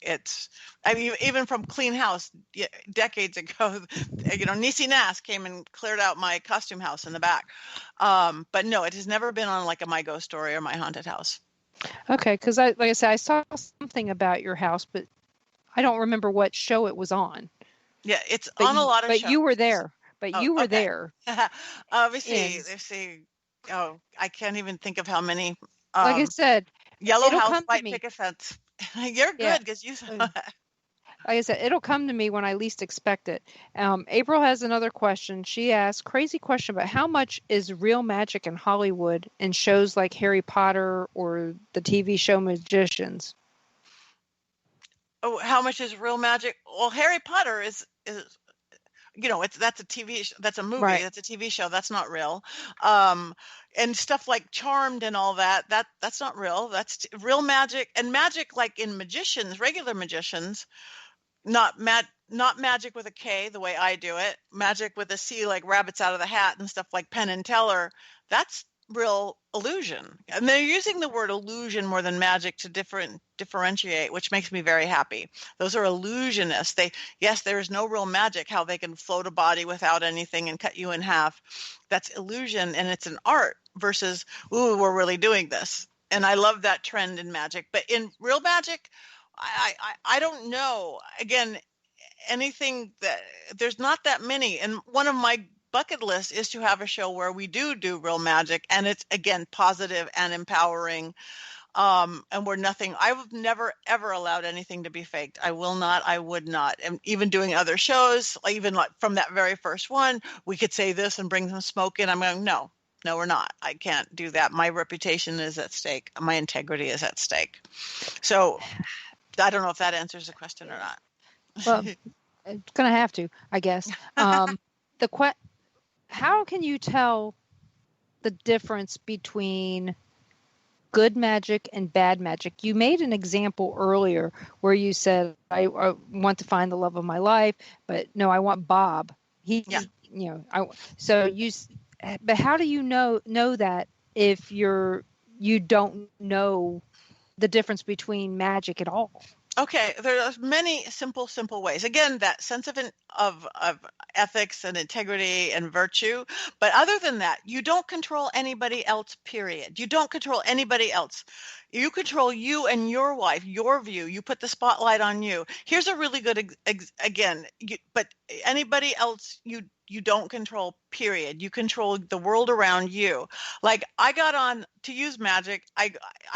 Even from Clean House decades ago, Niecy Nass came and cleared out my costume house in the back. But no, it has never been on like a My Ghost Story or My Haunted House. Okay, because like I said, I saw something about your house, but I don't remember what show it was on. Yeah, it's on a lot of shows. But you were there. You were there. Let me see. Oh, I can't even think of how many. Like I said, Yellow House, White Picket Fence. You're good because you. Like I said, it'll come to me when I least expect it. April has another question. She asks, crazy question, but how much is real magic in Hollywood in shows like Harry Potter or the TV show Magicians? Oh, how much is real magic? Well, Harry Potter is that's a TV, that's a movie, right. That's a TV show. That's not real. And stuff like Charmed and all that's not real. That's real magic, and magic like in magicians, regular magicians, not magic with a K the way I do it. Magic with a C, like rabbits out of the hat and stuff like Penn and Teller. That's real illusion. And they're using the word illusion more than magic to differentiate, which makes me very happy. Those are illusionists. There is no real magic, how they can float a body without anything and cut you in half. That's illusion, and it's an art versus, ooh, we're really doing this. And I love that trend in magic. But in real magic, I don't know. Again, anything that there's not that many. And one of my bucket list is to have a show where we do real magic, and it's again positive and empowering, and we're nothing. I've never ever allowed anything to be faked. I will not. I would not. And even doing other shows, even like from that very first one, we could say this and bring some smoke in. I'm going, no, we're not. I can't do that. My reputation is at stake. My integrity is at stake. So I don't know if that answers the question or not. Well, it's going to have to, I guess. How can you tell the difference between good magic and bad magic? You made an example earlier where you said, I want to find the love of my life, but no, I want Bob. But how do you know that if you don't know the difference between magic at all? Okay, there are many simple ways. Again, that sense of ethics and integrity and virtue. But other than that, you don't control anybody else, period. You don't control anybody else. You control you and your wife, your view. You put the spotlight on you. Here's a really good, but anybody else, you don't control, period. You control the world around you. Like, I got on to use magic. I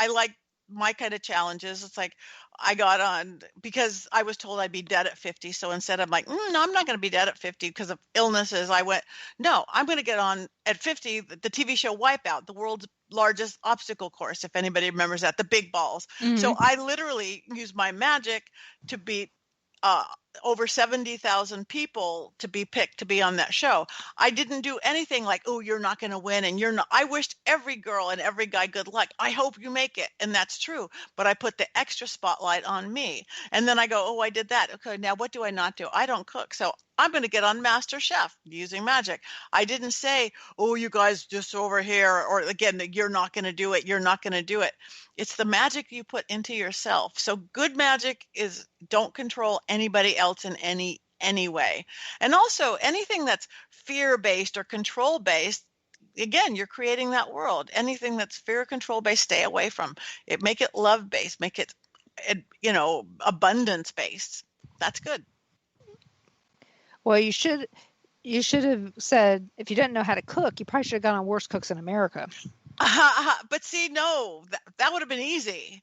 like my kind of challenges. It's like, I got on because I was told I'd be dead at 50. So instead of like, no, I'm not going to be dead at 50 because of illnesses, I went, no, I'm going to get on at 50, the TV show Wipeout, the world's largest obstacle course, if anybody remembers that, the big balls. Mm-hmm. So I literally used my magic to beat over 70,000 people to be picked to be on that show. I didn't do anything like, oh, you're not going to win and you're not. I wished every girl and every guy good luck. I hope you make it. And that's true. But I put the extra spotlight on me. And then I go, oh, I did that. Okay, now what do I not do? I don't cook. So I'm going to get on Master Chef using magic. I didn't say, oh, you guys just over here, or again, you're not going to do it. You're not going to do it. It's the magic you put into yourself. So good magic is don't control anybody else in any way. And also anything that's fear-based or control-based, again, you're creating that world. Anything that's fear control-based, stay away from it. Make it love-based. Make it, abundance-based. That's good. Well, you should have said, if you didn't know how to cook, you probably should have gone on Worst Cooks in America. But see, no, that would have been easy.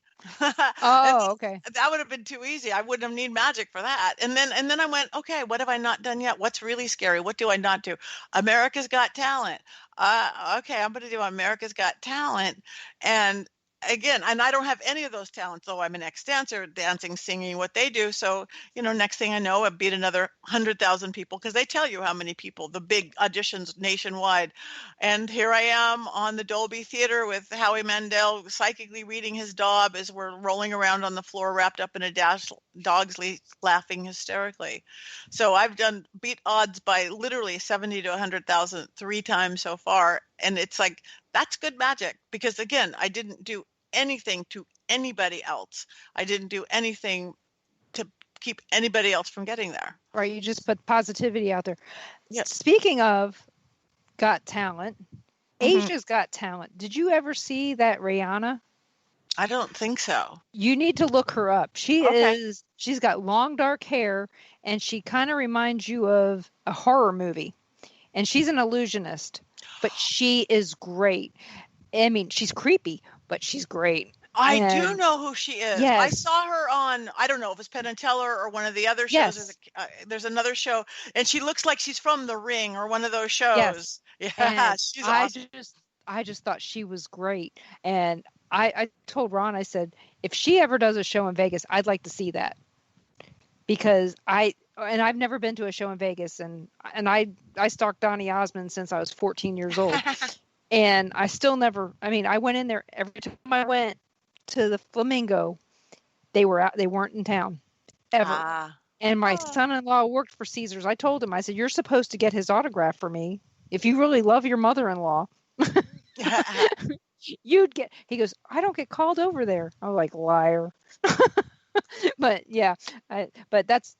Oh, okay. That would have been too easy. I wouldn't have need magic for that. And then I went, okay, what have I not done yet? What's really scary? What do I not do? America's Got Talent. Okay, I'm going to do America's Got Talent. And again, and I don't have any of those talents, though I'm an ex-dancer, dancing, singing, what they do. So, next thing I know, I beat another 100,000 people because they tell you how many people, the big auditions nationwide. And here I am on the Dolby Theater with Howie Mandel psychically reading his Dob as we're rolling around on the floor wrapped up in a dogs laughing hysterically. So I've beat odds by literally 70 to 100,000 3 times so far. And it's like, that's good magic because, again, I didn't do anything to anybody else. I didn't do anything to keep anybody else from getting there. Right. You just put positivity out there. Yes. Speaking of Got Talent, Asia's Got Talent. Did you ever see that Rihanna? I don't think so. You need to look her up. She's got long dark hair and she kind of reminds you of a horror movie. And she's an illusionist, but she is great. I mean, she's creepy, but she's great. I do know who she is. Yes. I saw her on, I don't know if it's Penn and Teller or one of the other shows. Yes. There's another show, and she looks like she's from The Ring or one of those shows. Yes. Yeah, she's awesome. I just thought she was great. And I told Ron, I said, if she ever does a show in Vegas, I'd like to see that. Because I've never been to a show in Vegas, and I stalked Donny Osmond since I was 14 years old. And I still never, I went in there every time I went to the Flamingo, they weren't in town ever. And my son-in-law worked for Caesars. I told him, I said, you're supposed to get his autograph for me. If you really love your mother-in-law, he goes, I don't get called over there. I was like, liar. But yeah, but that's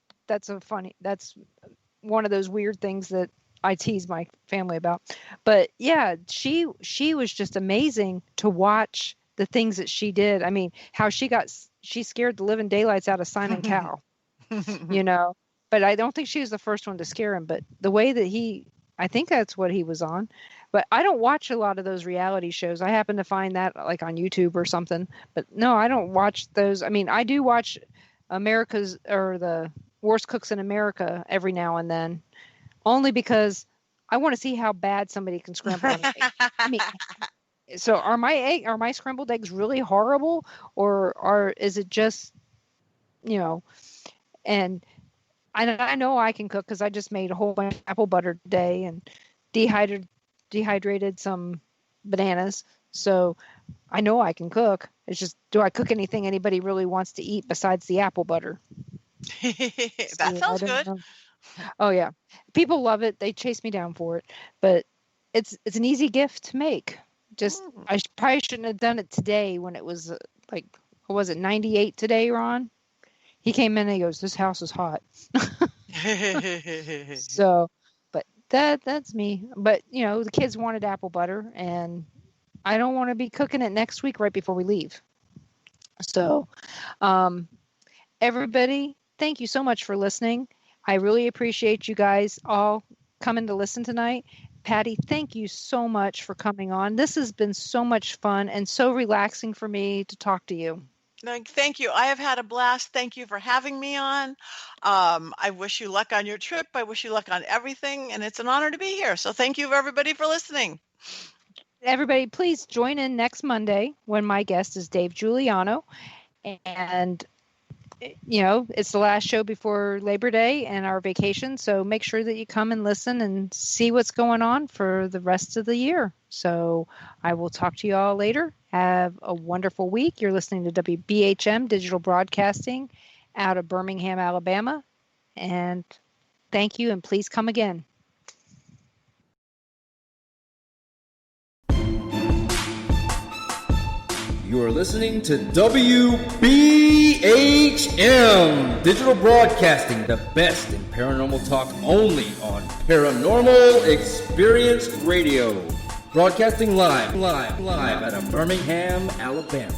one of those weird things that I tease my family about. But yeah, she was just amazing to watch the things that she did. I mean, how she scared the living daylights out of Simon Cowell, but I don't think she was the first one to scare him, but the way that I think that's what he was on. But I don't watch a lot of those reality shows. I happen to find that like on YouTube or something, but no, I don't watch those. I do watch the Worst Cooks in America every now and then, only because I want to see how bad somebody can scramble an egg. So are my scrambled eggs really horrible, or is it just you know, and I know I can cook because I just made a whole bunch of apple butter today and dehydrated some bananas. So I know I can cook. It's just, do I cook anything anybody really wants to eat besides the apple butter? That sounds good. Know. Oh yeah, people love it. They chase me down for it, but it's an easy gift to make. Just I probably shouldn't have done it today when it was like, what was it, 98 today, Ron? He came in and he goes, "This house is hot." So, but that's me. But you know, the kids wanted apple butter, and I don't want to be cooking it next week right before we leave. So, everybody, thank you so much for listening. I really appreciate you guys all coming to listen tonight. Patti, thank you so much for coming on. This has been so much fun and so relaxing for me to talk to you. Thank you. I have had a blast. Thank you for having me on. I wish you luck on your trip. I wish you luck on everything. And it's an honor to be here. So thank you, everybody, for listening. Everybody, please join in next Monday when my guest is Dave Giuliano. And, you know, it's the last show before Labor Day and our vacation. So make sure that you come and listen and see what's going on for the rest of the year. So I will talk to you all later. Have a wonderful week. You're listening to WBHM Digital Broadcasting out of Birmingham, Alabama. And thank you, and please come again. You are listening to WBHM Digital Broadcasting, the best in paranormal talk, only on Paranormal Experience Radio. Broadcasting live out of Birmingham, Alabama.